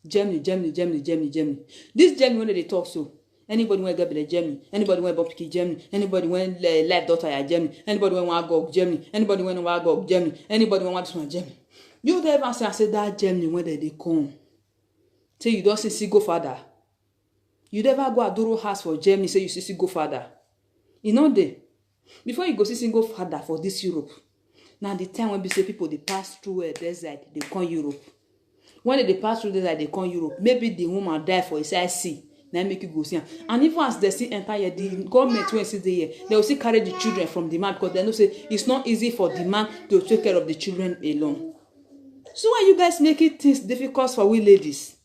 Germany. This Germany when they talk so. Anybody want to get Germany? Anybody want to pick Germany? Anybody want life daughter at Germany? Anybody want to go Germany? Anybody want to go Germany? Anybody want to Germany? You don't ever say that Germany when they come. Say you don't see go father. You never go Adoro house for Germany. Say you see go father. You know they. Before you go see single father for this Europe, now the time when we say people they pass through a desert, they come Europe. When they pass through the desert, they come Europe. Maybe the woman die for his sea. Now make you go see. And even as they see entire the government when see the they will still carry the children from the man because they know say it's not easy for the man to take care of the children alone. So why you guys making things difficult for we ladies?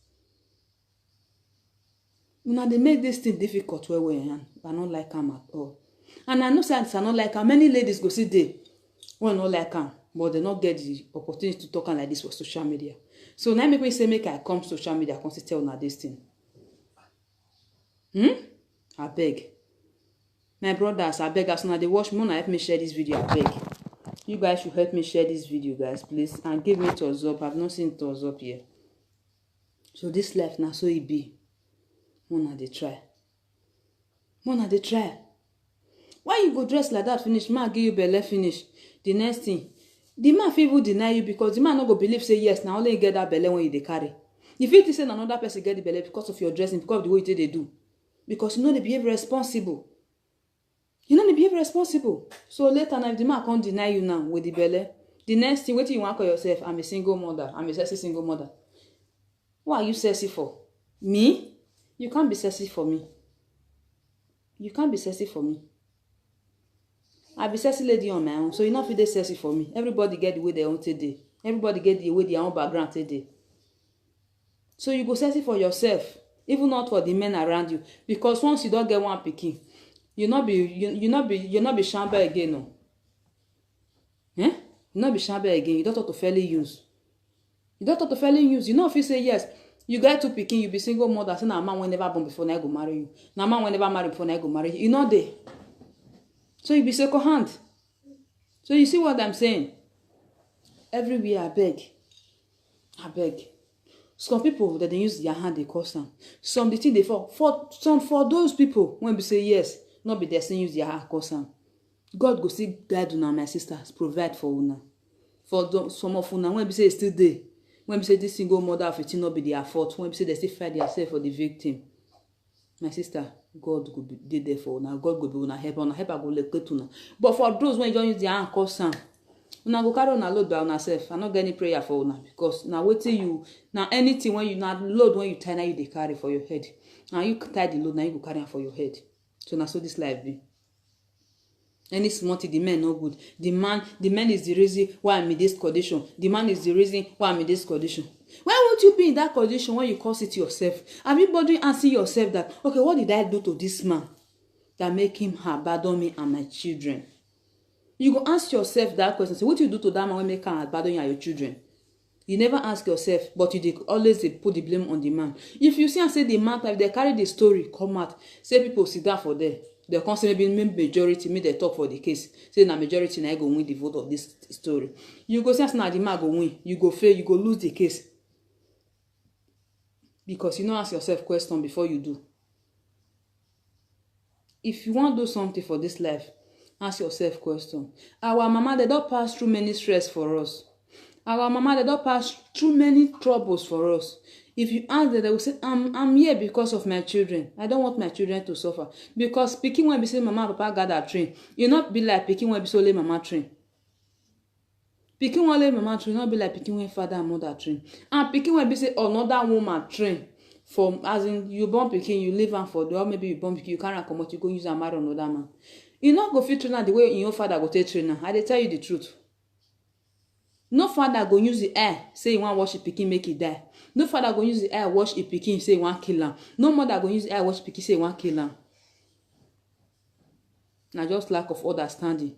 Now they make this thing difficult where we are. I don't like them at all. And I know since I not like how many ladies go see they well not like them, but they not get the opportunity to talk like this for social media. So now make me say make I come social media, I come to tell now this thing. I beg. My brothers, I beg as now they watch me, help me share this video, I beg. You guys should help me share this video, guys, please. And give me thumbs up. I've not seen thumbs up yet. So this life now so it be. Mona they try. Why you go dress like that finish? Man give you belly finish. The next thing, the man fit even deny you because the man not go believe say yes. Now only you get that belly when you dey carry. If you say another person get the belly because of your dressing, because of the way they do, because you know they behave responsible. So later now if the man can't deny you now with the belly, the next thing, wait till you want to call yourself, I'm a single mother. I'm a sexy single mother. What are you sexy for? Me? You can't be sexy for me. I be sexy lady on my own, so you not feel they sexy for me. Everybody get the way they own today. Everybody get the way their own background today. So you go sexy for yourself, even not for the men around you. Because once you don't get one pikin, you not be shamble again, no. You not be shamble again. You don't have to fairly use. You know if you say yes, you get two pikin, you be single mother. Say na man will never born before I go marry you. Na man will never marry before I go marry you. You know they. So you be second hand. So you see what I'm saying? Everywhere I beg. Some people that they use their hand they cause them. Some the thing they for those people when we say yes, not be there saying use their hand cause them. God go see guide una my sisters, provide for una. For some of una when we say still there. When we say this single mother of it not be their fault. When we say they still fight themselves for the victim. My sister, God go be there for una. God go be una help I go locate una. But for those when you don't use their hand cause some, una go carry una load by una self. I not get any prayer for una because now waiting you now anything when you now load when you tie now you they carry for your head. Now you tie the load now you go carry for your head. So now so this life be. Any smarty, the man no good. The man is the reason why I'm in this condition. The man is the reason why I'm in this condition. Why won't you be in that condition when you cause it yourself? Have you bothered asking yourself that, okay, what did I do to this man that make him abandon me and my children? You go ask yourself that question. Say, what do you do to that man when make him abandon you and your children? You never ask yourself, but you always put the blame on the man. If you see and say the man, if they carry the story, come out, say people sit down for there. They come say maybe majority, me they talk for the case. Say na majority na go win the vote of this story. You go say na the man go win. You go fail. You go lose the case. Because you don't ask yourself question before you do. If you want to do something for this life, ask yourself question. Our mama they don't pass through many stress for us. Our mama they don't pass through many troubles for us. If you ask them, they will say, I'm here because of my children. I don't want my children to suffer. Because speaking when we say mama and papa gather train, you not be like picking when we say only mama train. Picking when only mama train, not be like picking when father and mother train. And picking when we say another woman train. From as in you born picking, you live and for the or maybe you born picking, you can't come out, you go use and marry another man. You not go fit trainer the way your father go take trainer. I dey tell you the truth. No father go use the air say you want wash your pikin make it die. No father go use the air wash your pikin say you want kill am. No mother go use the air wash pikin say you want kill am. Na just lack of understanding.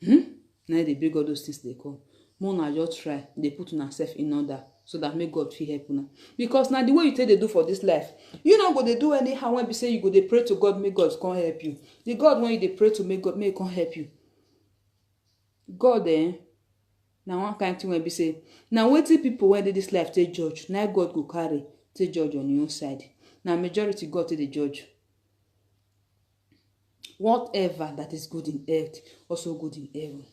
Now they bring all those things they come. More na just try. They put on herself in order so that make God fit help una. Because now the way you take dey do for this life, you no go dey do anyhow when be say you go dey pray to God make God come help you. The God when you dey pray to make God make come help you. God na one kind thing when be say na wetin people when dey this life take judge, na God go carry take judge on your own side. Na majority God take dey judge. Whatever that is good in earth also good in heaven.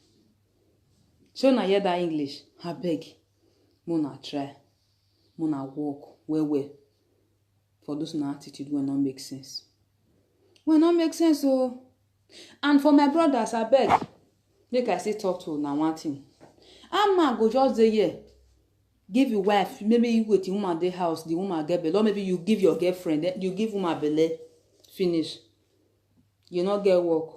So na hear that English, abeg, una try, una work well for those na attitude wey no make sense. Wey no make sense oh. And for my brothers, abeg, make I still talk to una one thing. How man go just dey here give your wife, maybe you with the woman dey house, the woman get belle, or maybe you give your girlfriend, you give woman belle, finish. You not get work,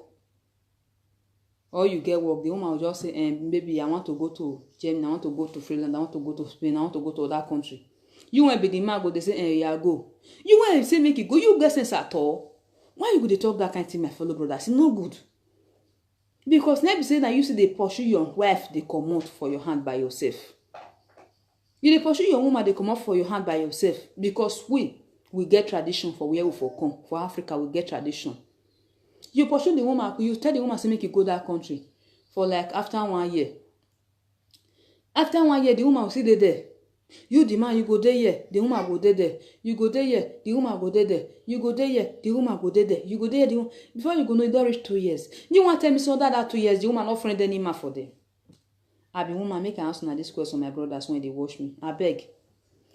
or you get work, the woman will just say, maybe I want to go to Germany, I want to go to Finland, I want to go to Spain, I want to go to other country. You won't be the man go, they say, yeah, go. You won't say make it go. You get sense at all. Why you go to talk that kind of thing, my fellow brothers? It's no good. Because never say that you see they pursue your wife, they come out for your hand by yourself. You they pursue your woman, they come out for your hand by yourself. Because we get tradition for where we for come. For Africa, we get tradition. You pursue the woman, you tell the woman to make you go that country for like after 1 year. After 1 year, the woman will see they there. You the man, you go there here, the woman go there. You go there here, the woman go there. You go there here, the woman go there. You go there, the woman. Before you go know, it don't reach 2 years. You want to tell me so that 2 years, the woman not friend any man for them. I be woman make an answer na this question, my brothers, when they watch me. I beg.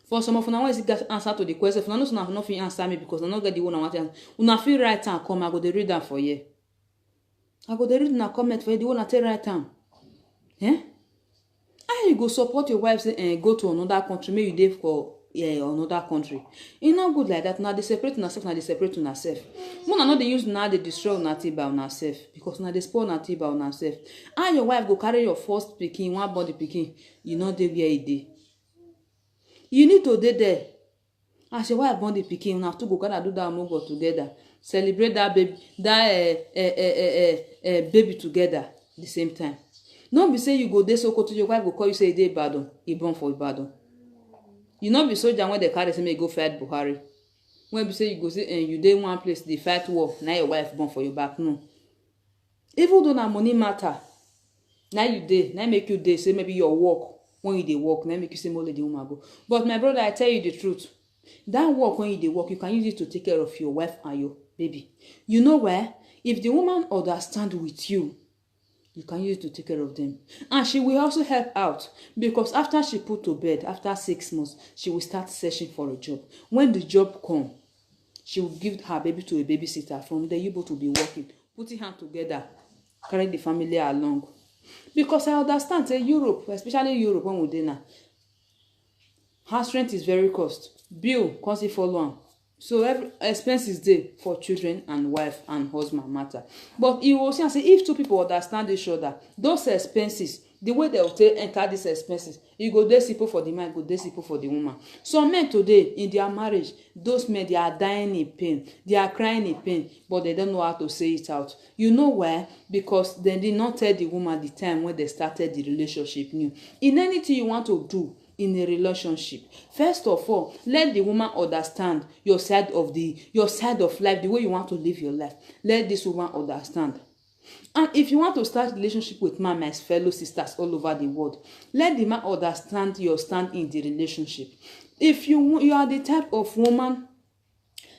For some of you, when you get answer to the question, if you know nothing answer me because I not get the one I want to answer. Una feel right time come, I go dey read that for you. I go dey read na comment for you, the one I take right time. How you go support your wife say go to another country, maybe you dey for another country. It's not good like that. Now they separate yourself, now they separate yourself. Una not they use now they destroy una by yourself because now they spoil una by yourself. And your wife go carry your first pikin, one body pikin, you know they where it dey. You need to dey there. As your wife born the pikin, una have to go do that mogo together, celebrate that baby, baby together the same time. Not be say you go there so to your wife go call you say dey Ibadan, he born for Ibadan. You not be soldier when they carry say may go fight Buhari. When be say you go say you dey one place they fight war, now your wife born for your back. No. Even though na money matter, now you dey, now make you dey say maybe your work. When you dey work, now make you say more the woman go. But my brother, I tell you the truth. That work when you dey work, you can use it to take care of your wife and your baby. You know why? If the woman understand with you, you can use it to take care of them. And she will also help out. Because after she put to bed, after 6 months, she will start searching for a job. When the job come, she will give her baby to a babysitter. From there, you both will be working, putting hands together, carry the family along. Because I understand, say Europe, especially Europe, when we dey now, house rent is very cost. Bill constantly follow on. So every expenses dey for children and wife and husband matter. But you will see and say if two people understand each other, those expenses, the way they will take enter these expenses, you go dey simple for the man, go dey simple for the woman. Some men today in their marriage, those men they are dying in pain, they are crying in pain, but they don't know how to say it out. You know why? Because they did not tell the woman the time when they started the relationship new. In anything you want to do in a relationship, first of all, let the woman understand your side of life, the way you want to live your life. Let this woman understand. And if you want to start relationship with man, my fellow sisters all over the world, let the man understand your stand in the relationship. If you are the type of woman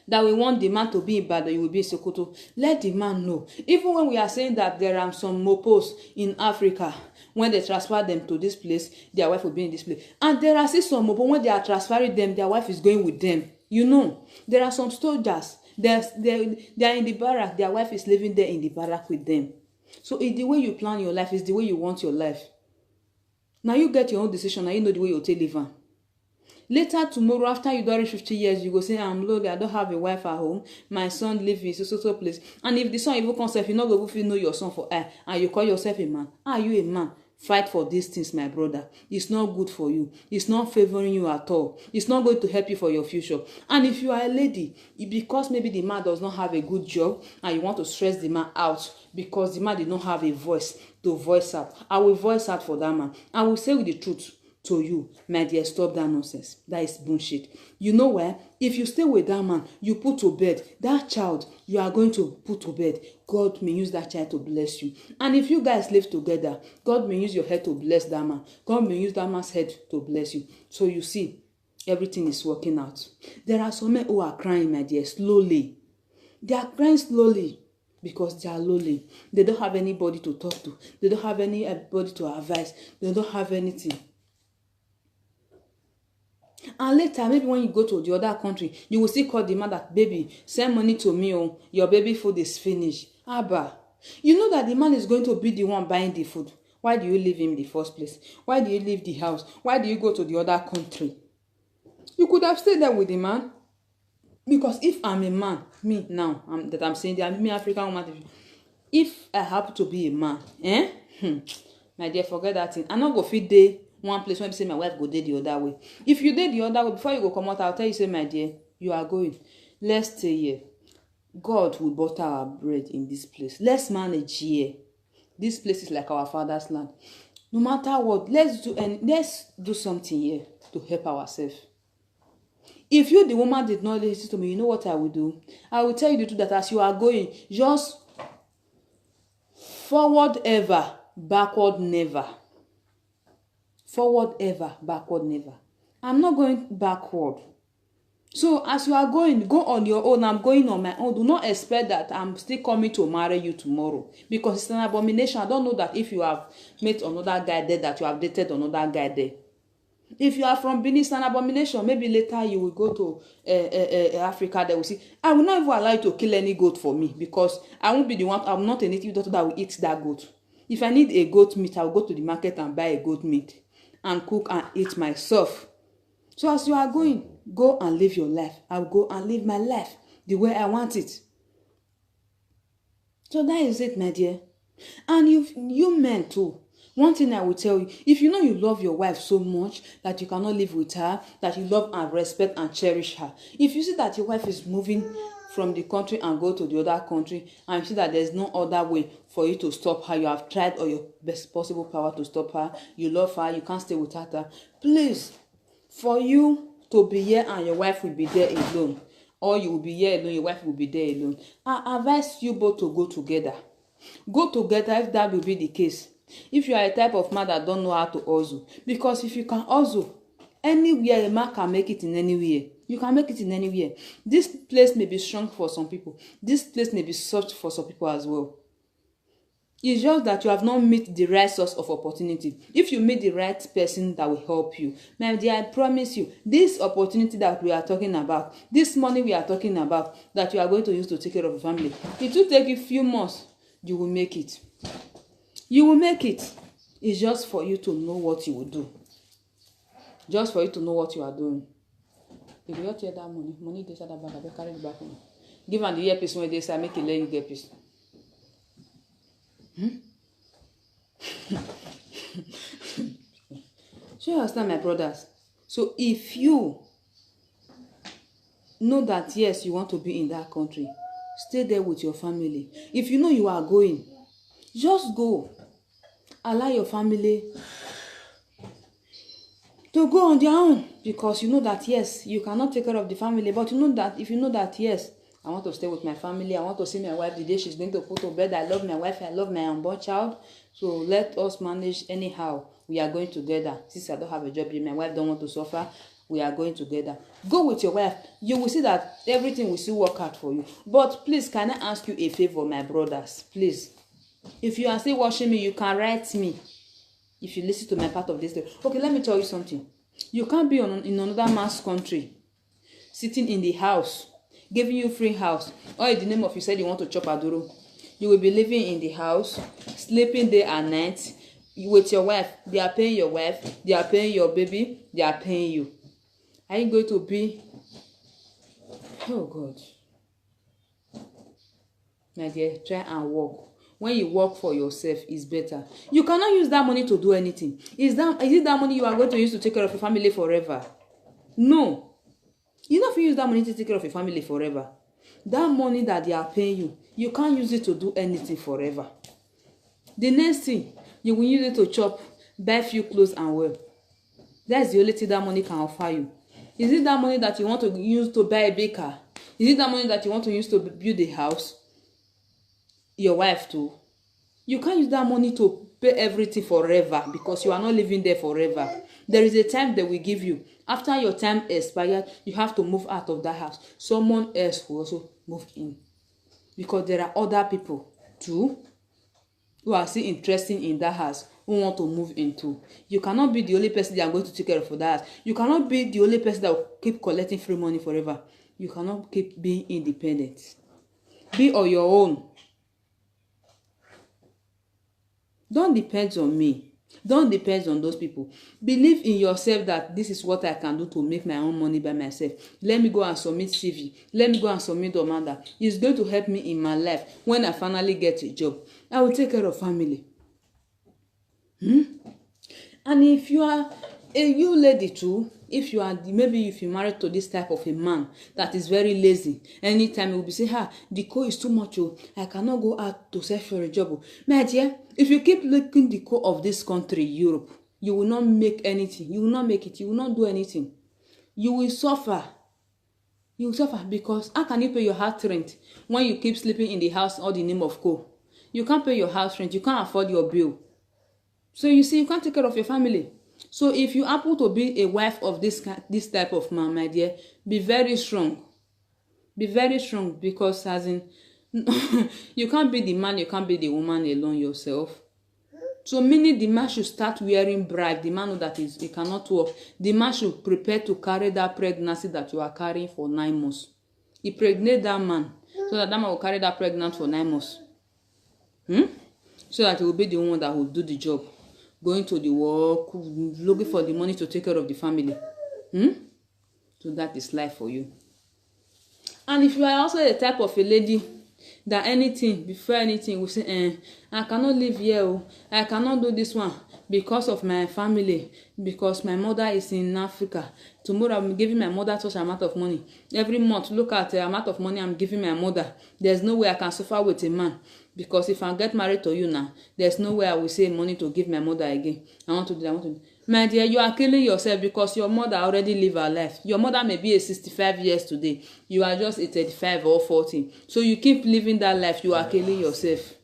that we want the man to be in Ibadan, you will be in Sokoto, let the man know. Even when we are saying that there are some mopos in Africa, when they transfer them to this place, their wife will be in this place. And there are still some mopos, when they are transferring them, their wife is going with them. You know, there are some soldiers, they are in the barrack, their wife is living there in the barrack with them. So it's the way you plan your life, it's the way you want your life. Now you get your own decision, now you know the way you'll take live. Later tomorrow, after you don't reach 50 years, you go say, I'm lonely, I don't have a wife at home, my son lives in so place. And if the son even comes, you not go know your son for her, and you call yourself a man. Are you a man? Fight for these things, my brother. It's not good for you. It's not favoring you at all. It's not going to help you for your future. And if you are a lady, because maybe the man does not have a good job and you want to stress the man out because the man did not have a voice to voice out, I will voice out for that man. I will say with the truth. to you, my dear, stop that nonsense. That is bullshit. You know why? If you stay with that man, you put to bed, that child you are going to put to bed, God may use that child to bless you. And if you guys live together, God may use your head to bless that man. God may use that man's head to bless you. So you see, everything is working out. There are some men who are crying, my dear, slowly. They are crying slowly because they are lonely. They don't have anybody to talk to. They don't have anybody to advise. They don't have anything. And later, maybe when you go to the other country, you will still call the man that, baby, send money to me, oh, your baby food is finished. Abba, you know that the man is going to be the one buying the food. Why do you leave him in the first place? Why do you leave the house? Why do you go to the other country? You could have stayed there with the man. Because if I'm a man, me now, I'm saying that I'm an African woman, if I happen to be a man, my dear, forget that thing. I'm not going to fit there one place when you say my wife go there the other way. If you did the other way, before you go come out, I'll tell you, say, my dear, you are going. Let's stay here. God will butter our bread in this place. Let's manage here. This place is like our father's land. No matter what, let's do something here to help ourselves. If you, the woman, did not listen to me, you know what I will do? I will tell you the truth that as you are going, just forward ever, backward never. Forward ever, backward never. I'm not going backward. So as you are going, go on your own. I'm going on my own. Do not expect that I'm still coming to marry you tomorrow. Because it's an abomination. I don't know that if you have met another guy there, that you have dated another guy there. If you are from Benin, it's an abomination. Maybe later you will go to Africa. They will see. I will not even allow you to kill any goat for me because I won't be the one. I'm not a native daughter that will eat that goat. If I need a goat meat, I will go to the market and buy a goat meat and cook and eat myself. So as you are going, go and live your life. I will go and live my life the way I want it. So that is it, my dear. And you men too. One thing I will tell you, if you know you love your wife so much that you cannot live with her, that you love and respect and cherish her, if you see that your wife is moving from the country and go to the other country, and you see that there's no other way for you to stop her, you have tried all your best possible power to stop her, you love her, you can't stay without her, please, for you to be here and your wife will be there alone, or you will be here alone, your wife will be there alone, I advise you both to go together. Go together if that will be the case. If you are a type of man that don't know how to hustle, because if you can hustle anywhere, a man can make it in anywhere. You can make it in anywhere. This place may be strong for some people. This place may be soft for some people as well. It's just that you have not met the right source of opportunity. If you meet the right person that will help you, my dear, I promise you, this opportunity that we are talking about, this money we are talking about, that you are going to use to take care of your family, it will take you a few months. You will make it. You will make it. It's just for you to know what you will do. Just for you to know what you are doing. If you don't hear that money they say that bag, I better carry the back home. Give them the earpiece when they say, make it let you get peace. So you understand, my brothers? So if you know that, yes, you want to be in that country, stay there with your family. If you know you are going, just go. Allow your family to go on their own, because you know that, yes, you cannot take care of the family, but you know that if you know that, yes, I want to stay with my family, I want to see my wife the day she's going to put to bed, I love my wife, I love my unborn child, so let us manage anyhow. We are going together. Since I don't have a job here, my wife don't want to suffer, we are going together. Go with your wife. You will see that everything will still work out for you. But please, can I ask you a favor, my brothers? Please. If you are still watching me, you can write me. If you listen to my part of this day. Okay, let me tell you something. You can't be in another man's country, sitting in the house, giving you free house. Or in the name of you said you want to chop aduro. You will be living in the house, sleeping day and night with your wife. They are paying your wife. They are paying your baby. They are paying you. Are you going to be? Oh God. My dear, try and work. When you work for yourself, it's better. You cannot use that money to do anything. Is it that money you are going to use to take care of your family forever? No. You don't use that money to take care of your family forever. That money that they are paying you can't use it to do anything forever. The next thing, you will use it to chop, buy few clothes and wear. That's the only thing that money can offer you. Is it that money that you want to use to buy a big car? Is it that money that you want to use to build a house? Your wife too. You can't use that money to pay everything forever, because you are not living there forever. There is a time that we give you. After your time expired, you have to move out of that house. Someone else will also move in, because there are other people too who are still interested in that house, who want to move into. You cannot be the only person they are going to take care of for that house. You cannot be the only person that will keep collecting free money forever. You cannot keep being independent. Be on your own. Don't depend on me. Don't depend on those people. Believe in yourself that this is what I can do to make my own money by myself. Let me go and submit CV. Let me go and submit Omanda. It's going to help me in my life. When I finally get a job, I will take care of family. And if you are you lady too, if you are maybe if you married to this type of a man that is very lazy, anytime he will be say, the code is too much, I cannot go out to search for a job. My dear, if you keep looking the code of this country, Europe, you will not make anything. You will not make it. You will not do anything. You will suffer. You will suffer, because how can you pay your house rent when you keep sleeping in the house all the name of co? You can't pay your house rent. You can't afford your bill. So you see, you can't take care of your family. So if you happen to be a wife of this type of man, my dear, be very strong. Be very strong, because as in you can't be the man, you can't be the woman alone yourself. So meaning the man should start wearing bride. The man know that he cannot work. The man should prepare to carry that pregnancy that you are carrying for 9 months. He pregnate that man, so that man will carry that pregnancy for 9 months. So that he will be the one that will do the job, going to the work, looking for the money to take care of the family. So that is life for you. And if you are also the type of a lady that before anything will say, I cannot live here, I cannot do this one because of my family, because my mother is in Africa. Tomorrow I'm giving my mother such amount of money. Every month, look at the amount of money I'm giving my mother. There's no way I can suffer with a man, because if I get married to you now, there's no way I will save money to give my mother again. I want to do. My dear, you are killing yourself, because your mother already lived her life. Your mother may be a 65 years today. You are just a 35 or 40. So you keep living that life, you are killing yourself.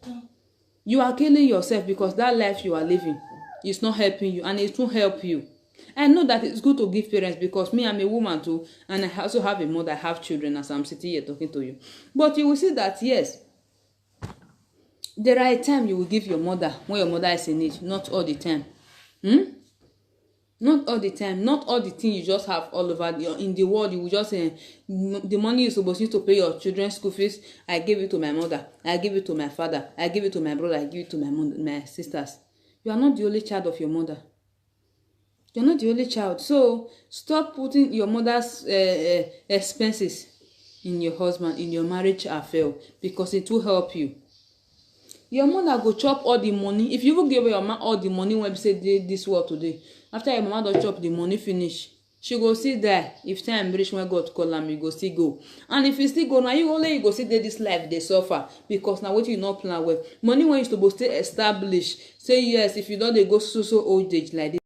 You are killing yourself, because that life you are living is not helping you, and it won't help you. I know that it's good to give parents, because me, I'm a woman too, and I also have a mother, I have children, as I'm sitting here talking to you. But you will see that, yes, there are a time you will give your mother when your mother is in need. Not all the time. Not all the time. Not all the things you just have all over in the world. You will just say, the money you're supposed to pay your children's school fees, I give it to my mother, I give it to my father, I give it to my brother, I give it to my sisters. You are not the only child of your mother. You're not the only child. So stop putting your mother's expenses in your husband, in your marriage affair, because it will help you. Your mother go chop all the money. If you even give your mama all the money when you say this world today, after your mama don chop the money finish, she go still die. If time reach when God call am, you go still go. And if you still go, now you go still dey this life dey suffer, because na wetin you no plan well. Money when you supposed to establish, say yes, if you don dey go so old age like this.